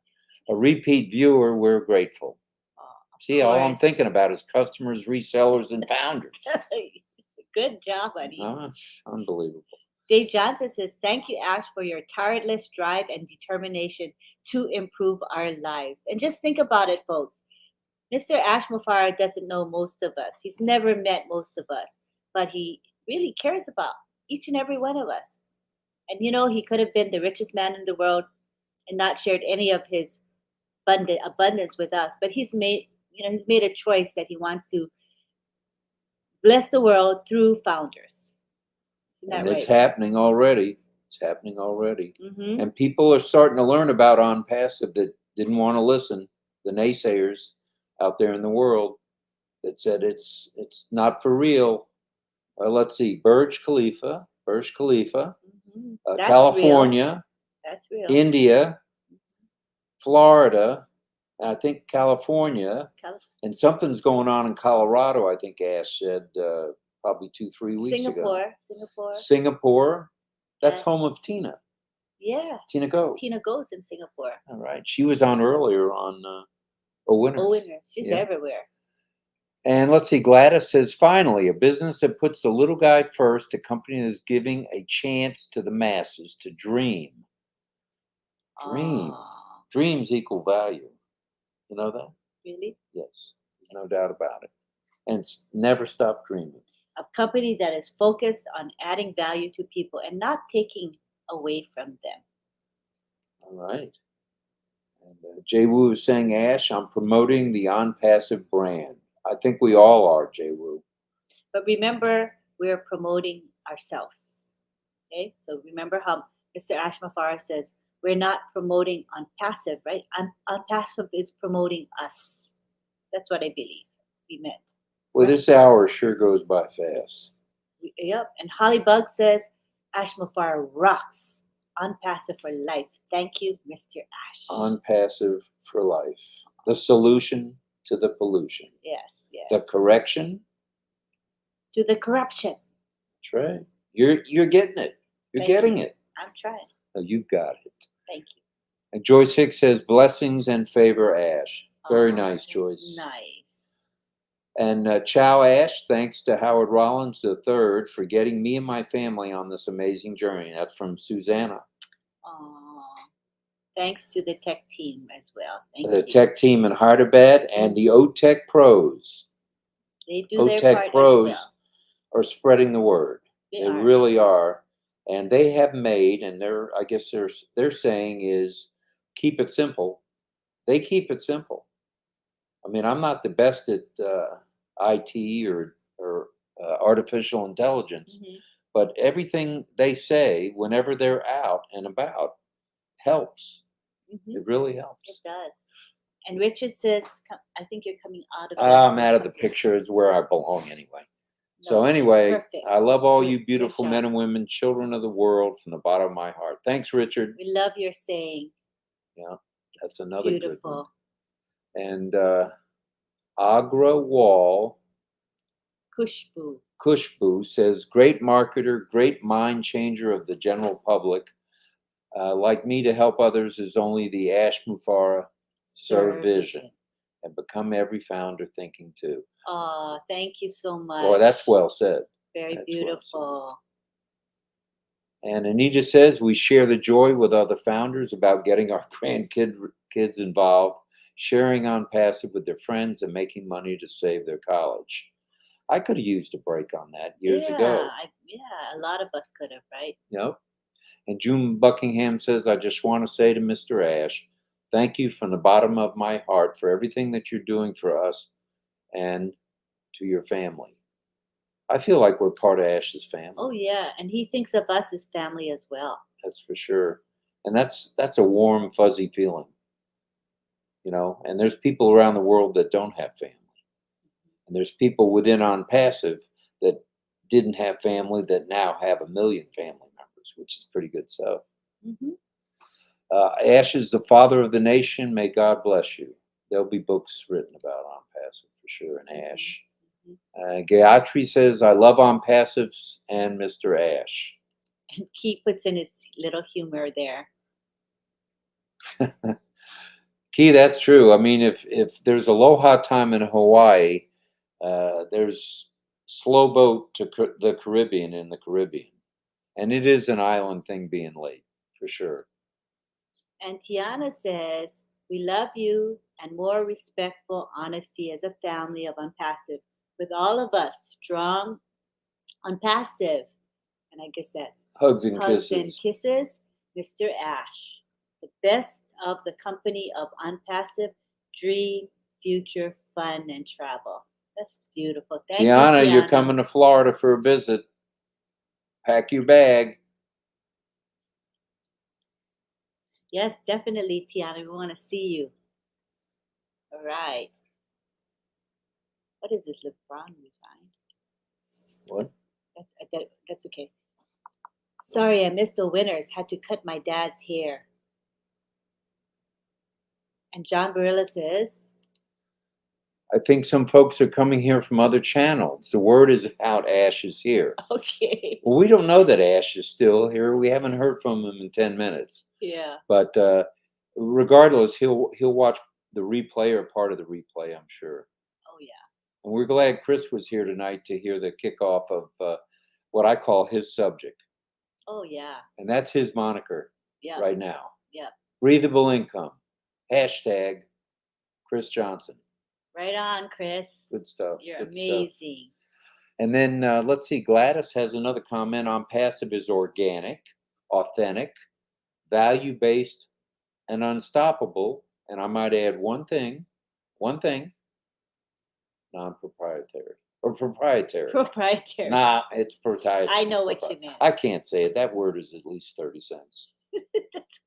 a repeat viewer, we're grateful. See, all I'm thinking about is customers, resellers, and founders. Good job, buddy. Unbelievable. Dave Johnson says, "Thank you, Ash, for your tireless drive and determination to improve our lives." And just think about it, folks. Mr. Ash Mufara doesn't know most of us. He's never met most of us, but he really cares about each and every one of us. And he could have been the richest man in the world and not shared any of his abundance with us. But he's made a choice that he wants to bless the world through founders. Isn't that And right? it's happening already. It's happening already. Mm-hmm. And people are starting to learn about On Passive that didn't want to listen. The naysayers out there in the world that said it's not for real. Let's see, Burj Khalifa, Mm-hmm. California, Real. That's real. India, Florida, I think California, and something's going on in Colorado. I think Ash said probably 2-3 weeks ago. Singapore. That's home of Tina. Yeah. Tina Go. Tina Go's in Singapore. All right. She was on earlier on Winners. She's everywhere. And let's see, Gladys says, "Finally, a business that puts the little guy first, a company that is giving a chance to the masses to dream." Dream. Dreams equal value. You know that? Really? Yes. There's no doubt about it. And never stop dreaming. A company that is focused on adding value to people and not taking away from them. All right. And Jay Wu is saying, "Ash, I'm promoting the On Passive brand." I think we all are, Jay Wu. But remember, we're promoting ourselves. Okay? So remember how Mr. Ash Mafara says, we're not promoting on passive, right? On passive is promoting us. That's what I believe we meant. Well, this hour sure goes by fast. Yep. And Hollybug says, Ash Mufara rocks. On passive for life. Thank you, Mr. Ash. On passive for life. The solution to the pollution. Yes, yes. The correction. To the corruption. That's right. You're getting it. You're Thank getting you. it. I'm trying. Oh, you've got it. Thank you. And Joyce Hicks says, blessings and favor, Ash. Very Oh, nice, that's Joyce. Nice. And Chow Ash, thanks to Howard Rollins III for getting me and my family on this amazing journey. That's from Susanna. Oh, thanks to the tech team as well. Thank The you. tech team in Hyderabad and the OTech pros. They do their OTech part pros as well. are spreading the word. They They are. really are. And they have made, and I guess they're saying is keep it simple. They keep it simple. I mean, I'm not the best at IT or artificial intelligence, Mhm. but everything they say whenever they're out and about helps. Mhm. It really helps. It does. And Richard says, I think you're coming out of I'm out of the picture. Is where I belong anyway. So anyway, perfect. I love all Good- you good beautiful job. men and women, children of the world, from the bottom of my heart. Thanks, Richard. We love your saying. Yeah, that's another good one. Beautiful. And Agra Wall Kushbu says, great marketer, great mind changer of the general public. Like me, to help others is only the Ash Mufara serve vision, and become every founder thinking too. Oh, thank you so much. Boy, that's well said. Very That's beautiful. And Anita says, we share the joy with other founders about getting our kids involved, sharing on passive with their friends, and making money to save their college. I could have used a break on that years ago. Yeah, a lot of us could have, right? Yep. And June Buckingham says, I just want to say to Mr. Ash, thank you from the bottom of my heart for everything that you're doing for us and to your family. I feel like we're part of Ash's family. Oh yeah, and he thinks of us as family as well. That's for sure. And that's a warm, fuzzy feeling. You know, and there's people around the world that don't have family. And there's people within On Passive that didn't have family that now have 1 million family members, which is pretty good stuff. Mm-hmm. Ash is the father of the nation. May God bless you. There'll be books written about On Passive for sure, and Ash. Gayatri says, I love On Passives and Mr. Ash. And Key puts in its little humor there. Key, that's true. I mean, if there's aloha time in Hawaii, there's slow boat to the Caribbean in the Caribbean. And it is an island thing being late, for sure. And Tiana says, we love you and more respectful honesty as a family of Unpassive. With all of us, strong, Unpassive. And I guess that's hugs and kisses, Mr. Ash. The best of the company of Unpassive, dream, future, fun, and travel. That's beautiful. Thank you, Tiana. You're coming to Florida for a visit. Pack your bag. Yes, definitely, Tiana. We want to see you. All right. What is this, LeBron resigned? What? That's okay. Sorry, I missed the winners. Had to cut my dad's hair. And John Barilla says, I think some folks are coming here from other channels. The word is out, Ash is here. Okay. Well, we don't know that Ash is still here. We haven't heard from him in 10 minutes. Yeah. But regardless, he'll watch the replay or part of the replay, I'm sure. Oh, yeah. And we're glad Chris was here tonight to hear the kickoff of what I call his subject. Oh, yeah. And that's his moniker right now. Yeah. Breathable income. # Chris Johnson. Right on, Chris. Good stuff. You're good amazing. Stuff. And then let's see, Gladys has another comment on passive is organic, authentic, value-based, and unstoppable. And I might add one thing, non-proprietary. Or proprietary. Proprietary. Nah, it's proprietary. I know what you meant. I can't say it. That word is at least 30 cents.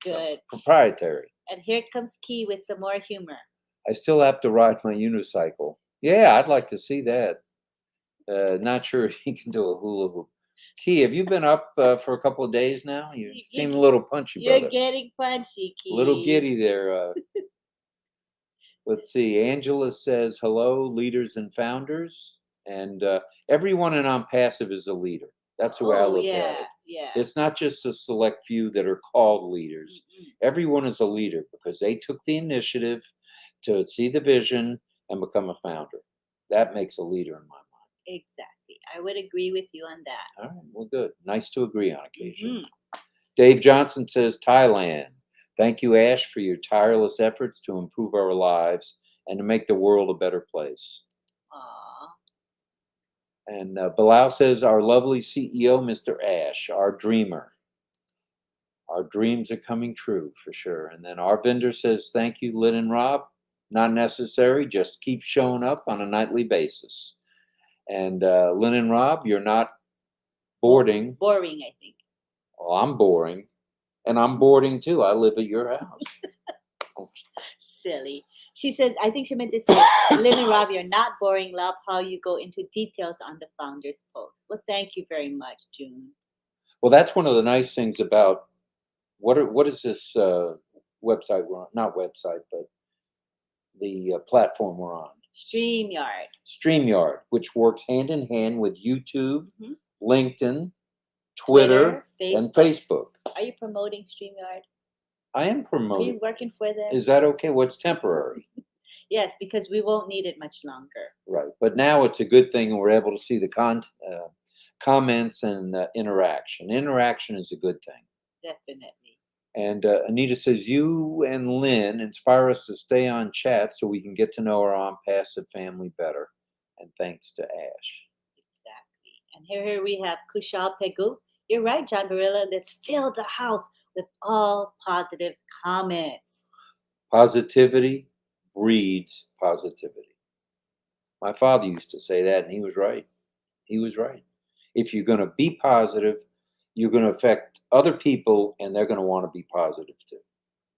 That's So, good. proprietary. And here comes Key with some more humor. I still have to ride my unicycle. Yeah, I'd like to see that. Not sure if he can do a hula hoop. Key, have you been up for a couple of days now? You seem a little punchy, You're brother. getting punchy, Key. A little giddy there. Let's see. Angela says, hello, leaders and founders. And everyone in On Passive is a leader. That's the way I look at it. Yeah. It's not just a select few that are called leaders. Everyone is a leader because they took the initiative to see the vision and become a founder. That makes a leader in my mind. Exactly. I would agree with you on that. All right, well, good. Nice to agree on occasion. Mhm. Dave Johnson says, Thailand. Thank you, Ash, for your tireless efforts to improve our lives and to make the world a better place. Aw. And Bilal says, our lovely CEO, Mr. Ash, our dreamer. Our dreams are coming true for sure. And then our vendor says, thank you, Lynn and Rob. Not necessary, just keep showing up on a nightly basis. And Lynn and Rob, you're not boarding. Boring, I think. Well, I'm boring. And I'm boarding too. I live at your house. Silly. She says, I think she meant to say, Lynn and Rob, you're not boring. Love how you go into details on the founder's post. Well, thank you very much, June. Well, that's one of the nice things about what is this website we're on? Not website, but the platform we're on. StreamYard. StreamYard, which works hand in hand with YouTube, Mhm. LinkedIn, Twitter, and Facebook. Are you promoting StreamYard? I am Are promoting. you working for them? Is that okay? What's temporary? Yes, because we won't need it much longer. Right. But now it's a good thing and we're able to see the comments and interaction. Interaction is a good thing. Definitely. And Anita says, you and Lynn inspire us to stay on chat so we can get to know our On Passive family better. And thanks to Ash. Exactly. And here we have Kushal Pegu. You're right, John Barilla. Let's fill the house with all positive comments. Positivity breeds positivity. My father used to say that, and he was right. He was right. If you're going to be positive, you're going to affect other people, and they're going to want to be positive too.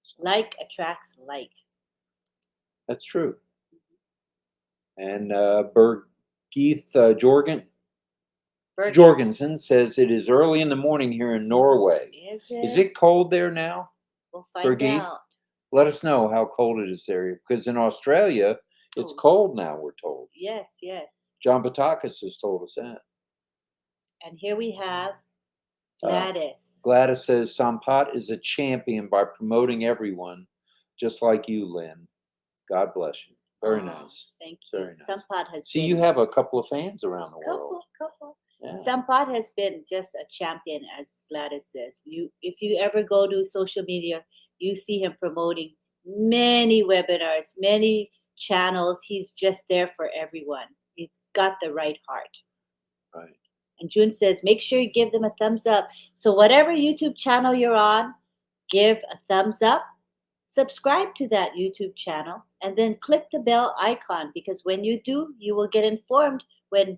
So, Like attracts like. that's true. And Bergeith Jorgensen says it is early in the morning here in Norway. Is it? Is it cold there now? We'll find out. Let us know how cold it is there. Because in Australia, it's cold now, we're told. Yes, yes. John Batakis has told us that. And here we have Gladys. Gladys says Sampat is a champion by promoting everyone, just like you, Lynn. God bless you. Very nice. Thank you. Very nice. Sampat has See, been, you have a couple of fans around the world. Couple. Yeah. Sampat has been just a champion, as Gladys says. If you ever go to social media, you see him promoting many webinars, many channels. He's just there for everyone. He's got the right heart. Right. And June says, make sure you give them a thumbs up. So whatever YouTube channel you're on, give a thumbs up, subscribe to that YouTube channel, and then click the bell icon, because when you do, you will get informed when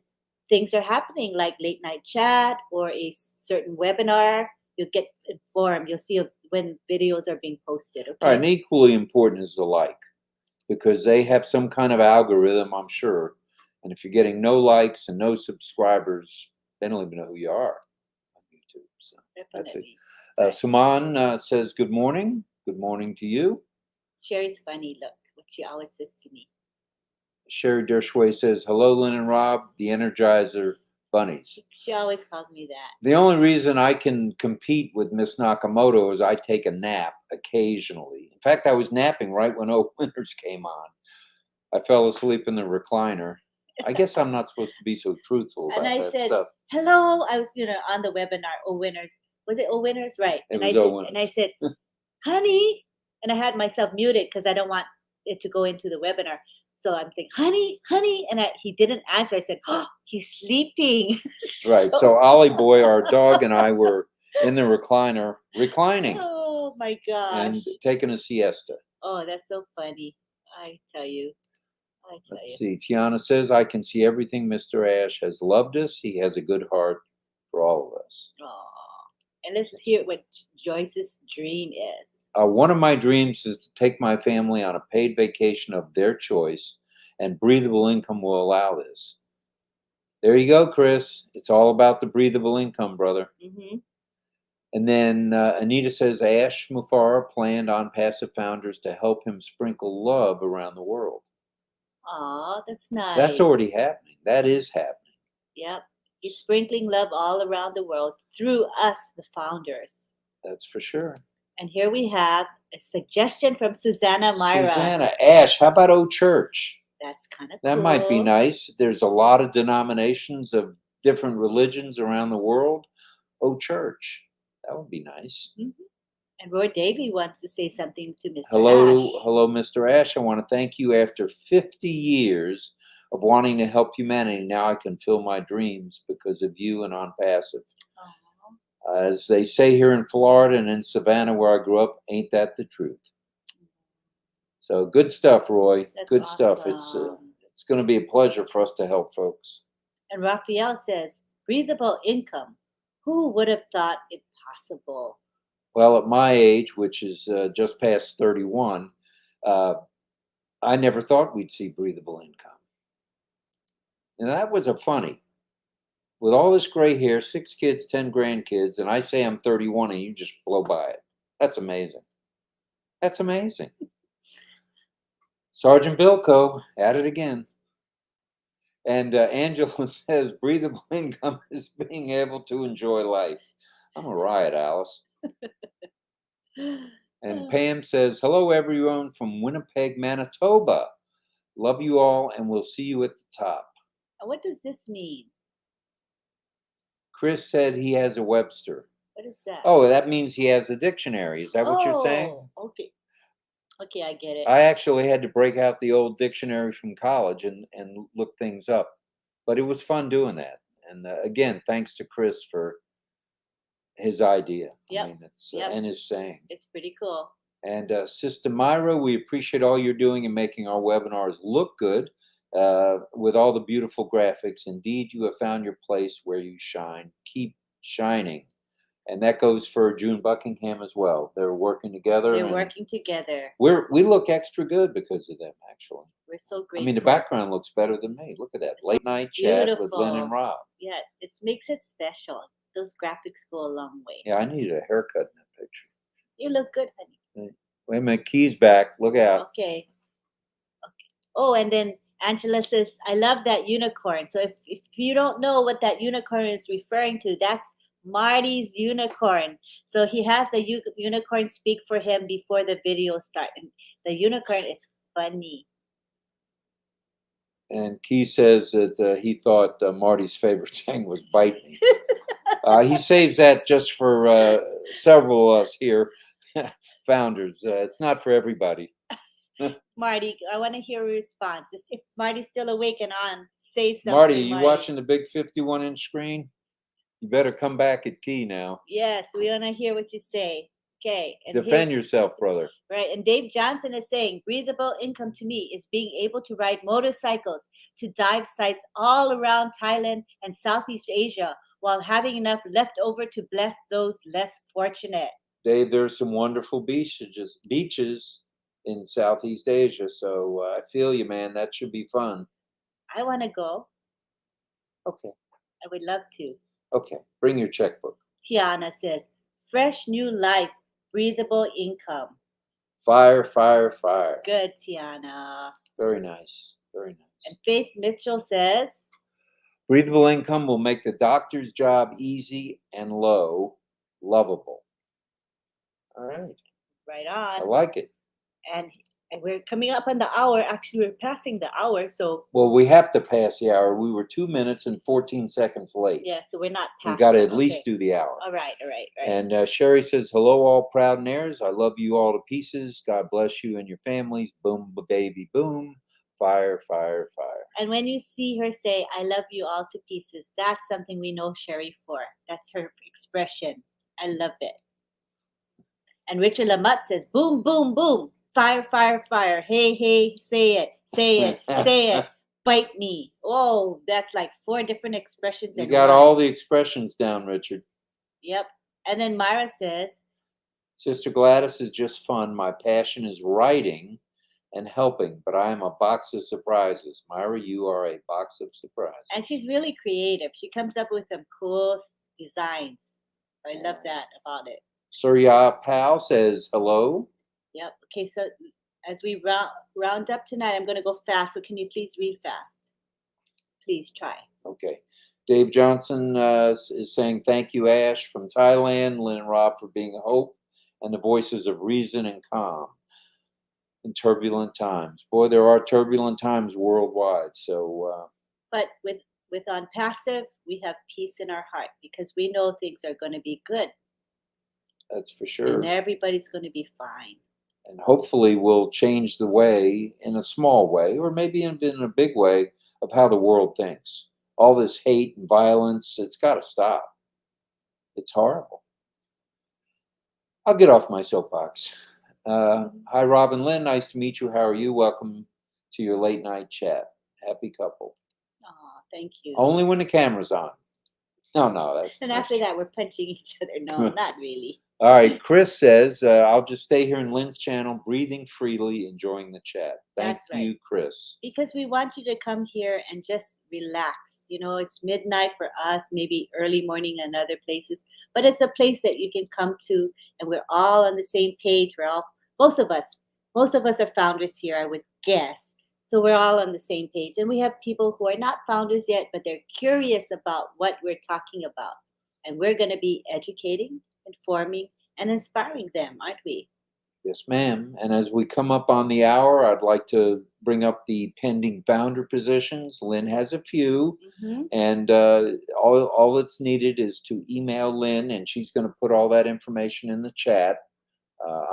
things are happening, like late night chat or a certain webinar. You'll get informed. You'll see when videos are being posted. Okay? All right, and equally important is the like, because they have some kind of algorithm, I'm sure. And if you're getting no likes and no subscribers, they don't even know who you are on YouTube. So Definitely. that's it. Suman says, good morning. Good morning to you. Sherry's funny. Look what she always says to me. Sherry Dershway says, hello, Lynn and Rob, the Energizer Bunnies. She always calls me that. The only reason I can compete with Miss Nakamoto is I take a nap occasionally. In fact, I was napping right when O Winners came on. I fell asleep in the recliner. I guess I'm not supposed to be so truthful about And I that said, stuff. hello. I was, on the webinar, O Winners. Was it O Winners? Right. It was O Winners. And I said, honey. And I had myself muted because I don't want it to go into the webinar. So I'm thinking, honey. And he didn't answer. I said, oh, he's sleeping. Right. So Ollie Boy, our dog, and I were in the recliner, reclining. Oh, my gosh. And taking a siesta. Oh, that's so funny. I tell you. Let's see. Tiana says, I can see everything Mr. Ash has loved us. He has a good heart for all of us. Aww. And let's hear what Joyce's dream is. One of my dreams is to take my family on a paid vacation of their choice, and breathable income will allow this. There you go, Chris. It's all about the breathable income, brother. Mm-hmm. And then Anita says Ash Mufara planned on Passive Founders to help him sprinkle love around the world. Aw, that's nice. That's already happening. That is happening. Yep. He's sprinkling love all around the world through us, the founders. That's for sure. And here we have a suggestion from Susanna Myra. Susanna, Ash, how about O Church? That's kind of That cool. might be nice. There's a lot of denominations of different religions around the world. O Church. That would be nice. Mm-hmm. And Roy Davey wants to say something to Mr. Hello, Ash. hello, Mr. Ash. I want to thank you. After 50 years of wanting to help humanity, now I can fill my dreams because of you and on Passive. As they say here in Florida and in Savannah, where I grew up, ain't that the truth? So good stuff, Roy. That's good awesome. stuff. It's going to be a pleasure for us to help folks. And Raphael says, breathable income. Who would have thought it possible? Well, at my age, which is just past 31, I never thought we'd see breathable income. And that was a funny. With all this gray hair, 6 kids, 10 grandkids, and I say I'm 31 and you just blow by it. That's amazing. That's amazing. Sergeant Bilko, at it again. And Angela says, breathable income is being able to enjoy life. I'm a riot, Alice. And Pam says, hello, everyone from Winnipeg, Manitoba. Love you all, and we'll see you at the top. What does this mean? Chris said he has a Webster. What is that? Oh, that means he has a dictionary. Is that what you're saying? Okay. Okay, I get it. I actually had to break out the old dictionary from college and look things up. But it was fun doing that. And again, thanks to Chris for his idea. Yep. I mean, and his saying. It's pretty cool. And Sister Myra, we appreciate all you're doing in making our webinars look good with all the beautiful graphics. Indeed, you have found your place where you shine. Keep shining. And that goes for June Buckingham as well. They're working together. They're working together. We look extra good because of them, actually. We're so grateful. I mean, the background looks better than me. Look at that. Late night chat with Lynn and Rob. Yeah, it makes it special. Those graphics go a long way. Yeah, I needed a haircut in that picture. You look good, honey. Wait a minute, Key's back. Look out. Okay. Oh, and then Angela says, I love that unicorn. So if you don't know what that unicorn is referring to, that's Marty's unicorn. So he has a unicorn speak for him before the video starts. And the unicorn is funny. And Key says that he thought Marty's favorite saying was bite me. He saves that just for several of us here, founders. It's not for everybody. Marty, I want to hear a response. If Marty's still awake and on, say something. Marty, are you watching the big 51-inch screen? You better come back at Key now. Yes, we want to hear what you say. Okay. And defend yourself, brother. Right. And Dave Johnson is saying, breathable income to me is being able to ride motorcycles to dive sites all around Thailand and Southeast Asia while having enough left over to bless those less fortunate. Dave, there's some wonderful beaches in Southeast Asia. So I feel you, man. That should be fun. I want to go. Okay. I would love to. Okay. Bring your checkbook. Tiana says, fresh new life, breathable income. Fire, fire, fire. Good, Tiana. Very nice. Very nice. And Faith Mitchell says, breathable income will make the doctor's job easy and lovable. All right. Right on. I like it. And we're coming up on the hour. Actually, we're passing the hour. So. Well, we have to pass the hour. We were 2 minutes and 14 seconds late. Yeah, so we're not past. We got to at least do the hour. All right. And Sherry says, hello, all proud Nairs. I love you all to pieces. God bless you and your families. Boom, baby, boom. Fire, fire, fire. And when you see her say, I love you all to pieces, that's something we know Sherry for. That's her expression. I love it. And Richard Lamotte says, boom, boom, boom. Fire, fire, fire. Hey, hey, say it, say it. Bite me. Oh, that's like 4 different expressions. You got all the expressions down, Richard. Yep. And then Myra says, Sister Gladys is just fun. My passion is writing and helping, but I am a box of surprises. Myra, you are a box of surprises. and she's really creative. She comes up with some cool designs. I love that about it. Surya Pal says hello. Yep. Okay, so as we round up tonight, I'm going to go fast. So can you please read fast? Please try. Okay. Dave Johnson is saying, thank you, Ash, from Thailand. Lynn and Rob for being a hope and the voices of reason and calm in turbulent times. Boy, there are turbulent times worldwide. So, but with On Passive, we have peace in our heart because we know things are going to be good. That's for sure. And everybody's going to be fine. And hopefully we'll change the way in a small way, or maybe in a big way, of how the world thinks. All this hate and violence, it's got to stop. It's horrible. I'll get off my soapbox. Hi, Rob and Lynn. Nice to meet you. How are you? Welcome to your late night chat. Happy couple. Oh, thank you. Only when the camera's on. No, that's. And after that, we're punching each other. No, not really. All right. Chris says, I'll just stay here in Lynn's channel, breathing freely, enjoying the chat. Thank you, Chris. Because we want you to come here and just relax. You know, it's midnight for us, maybe early morning in other places, but it's a place that you can come to, and we're all on the same page. Most of us are founders here, I would guess. So we're all on the same page. And we have people who are not founders yet, but they're curious about what we're talking about. And we're going to be educating, informing, and inspiring them, aren't we? Yes, ma'am. And as we come up on the hour, I'd like to bring up the pending founder positions. Lynn has a few, and all that's needed is to email Lynn, and she's going to put all that information in the chat.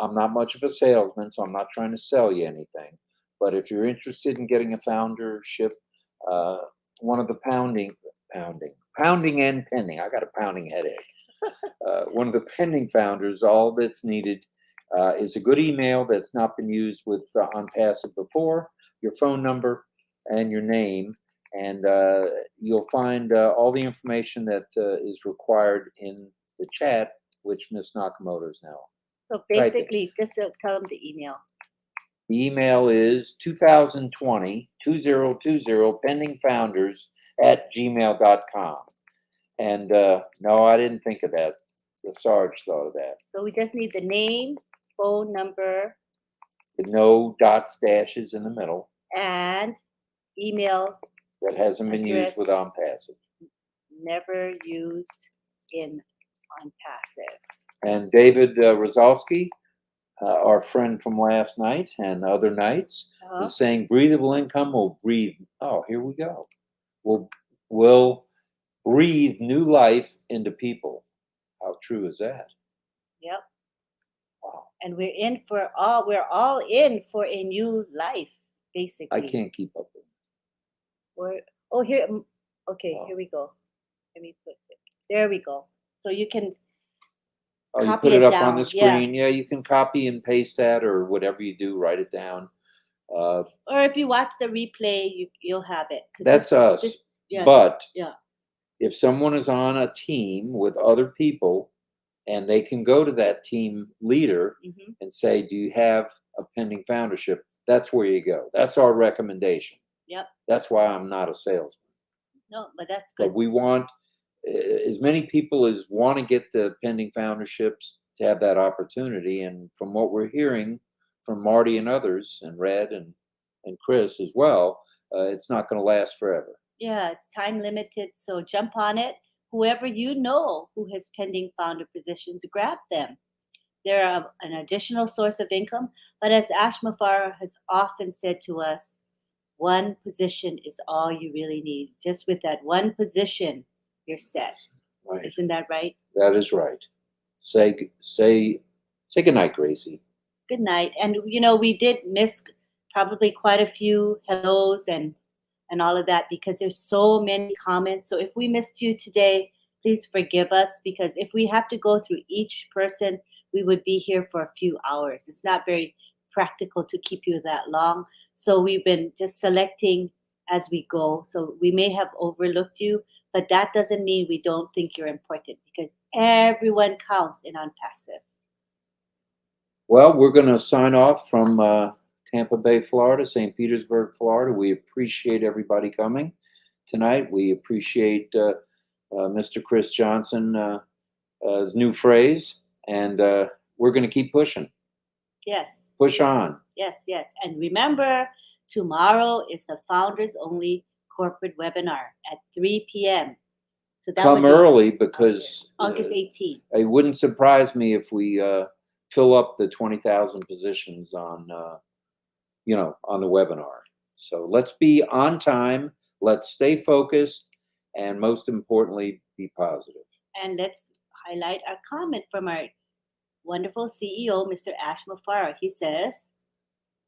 I'm not much of a salesman, so I'm not trying to sell you anything. But if you're interested in getting a foundership, one of the pounding and pending, I got a pounding headache. One of the pending founders, all that's needed is a good email that's not been used with On Passive before, your phone number, and your name, and you'll find all the information that is required in the chat, which Miss Nakamoto is now. So basically, just tell them the email. The email is 2020 pendingfounders@gmail.com. And no, I didn't think of that. The Sarge thought of that. So we just need the name, phone number, with no dots, dashes in the middle. And email. That hasn't been used with On Passive. Never used in On Passive. And David Rozalski, our friend from last night and other nights, is saying breathable income will breathe. Oh, here we go. Will breathe new life into people. How true is that? Yep. Wow. And we're all in for a new life, basically. I can't keep up with it. Here we go. Let me put it. There we go. So you can you put it up on the screen. Yeah, you can copy and paste that, or whatever you do, write it down. Or if you watch the replay, you'll have it. That's us. But if someone is on a team with other people, and they can go to that team leader and say, do you have a pending foundership? That's where you go. That's our recommendation. Yep. That's why I'm not a salesman. No, but that's good. But we want as many people as want to get the pending founderships to have that opportunity. And from what we're hearing from Marty and others, and Red and Chris as well, it's not going to last forever. Yeah, it's time limited. So jump on it. Whoever you know who has pending founder positions, grab them. They're an additional source of income. But as Ash Mafara has often said to us, one position is all you really need. Just with that one position, you're set. Right. Isn't that right? That is right. Say good night, Gracie. Good night. And we did miss probably quite a few hellos and all of that because there's so many comments. So if we missed you today, please forgive us, because if we have to go through each person, we would be here for a few hours. It's not very practical to keep you that long. So we've been just selecting as we go. So we may have overlooked you, But that doesn't mean we don't think you're important, because everyone counts in OnPassive. Well, we're going to sign off from Tampa Bay, Florida, St. Petersburg, Florida. We appreciate everybody coming tonight. We appreciate Mr. Chris Johnson, his new phrase, and we're going to keep pushing. Yes. Push on. Yes, yes. And remember, tomorrow is the Founders Only Corporate Webinar at 3 p.m. So that Come would be early, because August 18th. it wouldn't surprise me if we fill up the 20,000 positions on, on the webinar. So let's be on time. Let's stay focused, and most importantly, be positive. And let's highlight our comment from our wonderful CEO, Mr. Ash Mufara. He says,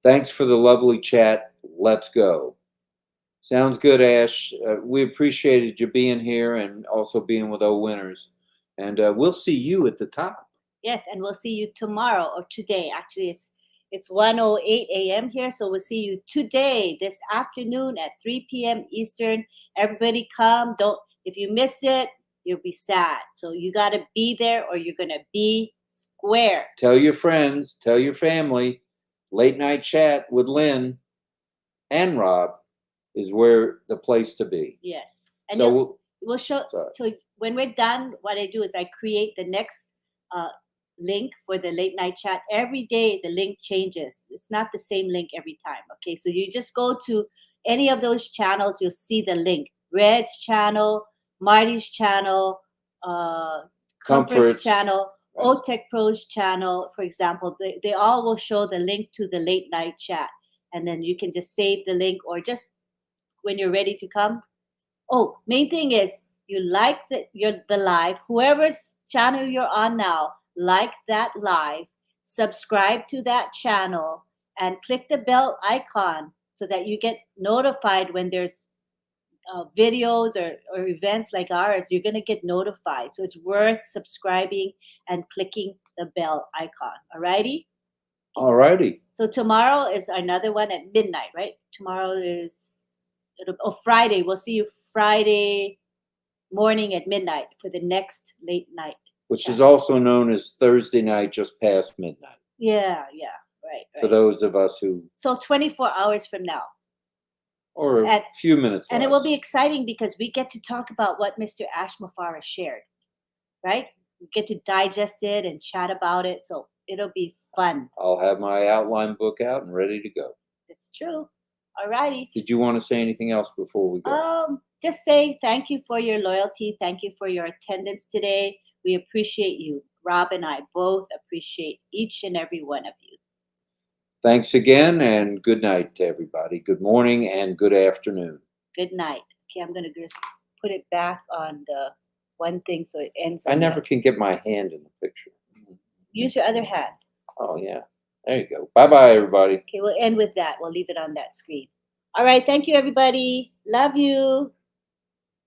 Thanks for the lovely chat. Let's go. Sounds good, Ash. We appreciated you being here and also being with O Winners. And we'll see you at the top. yes, and we'll see you tomorrow, or today. Actually, it's 1:08 a.m. here, so we'll see you today, this afternoon at 3 p.m. Eastern. Everybody come. If you miss it, you'll be sad. So you got to be there, or you're going to be square. Tell your friends, tell your family. Late night chat with Lynn and Rob is where the place to be. Yes. And So we'll show. sorry. So when we're done, what I do is I create the next link for the late night chat. Every day the link changes. It's not the same link every time. Okay, so you just go to any of those channels, you'll see the link. Red's channel, Marty's channel, Comfort's channel, Right. OTech Pro's channel, for example. They all will show the link to the late night chat, and then you can just save the link, or just when you're ready to come. Oh, main thing is you like the live, whoever's channel you're on now, like that live, subscribe to that channel, and click the bell icon so that you get notified when there's videos or events like ours. You're going to get notified. So it's worth subscribing and clicking the bell icon. Alrighty? Alrighty. So tomorrow is another one at midnight, right? Tomorrow is Friday. We'll see you Friday morning at midnight for the next late night. Which is also known as Thursday night, just past midnight. Yeah, right. For those of us who. So 24 hours from now. Or a few minutes And less. it will be exciting because we get to talk about what Mr. Ash Mufara shared, right? We get to digest it and chat about it. So it'll be fun. I'll have my outline book out and ready to go. It's true. All righty. Did you want to say anything else before we go? Just saying thank you for your loyalty. Thank you for your attendance today. We appreciate you. Rob and I both appreciate each and every one of you. Thanks again, and good night to everybody. Good morning and good afternoon. Good night. Okay, I'm going to just put it back on the one thing so it ends. I never can get my hand in the picture. Use your other hand. Oh, yeah. There you go. Bye-bye, everybody. Okay, we'll end with that. We'll leave it on that screen. All right. Thank you, everybody. Love you.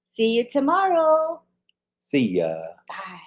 See you tomorrow. See ya. Bye.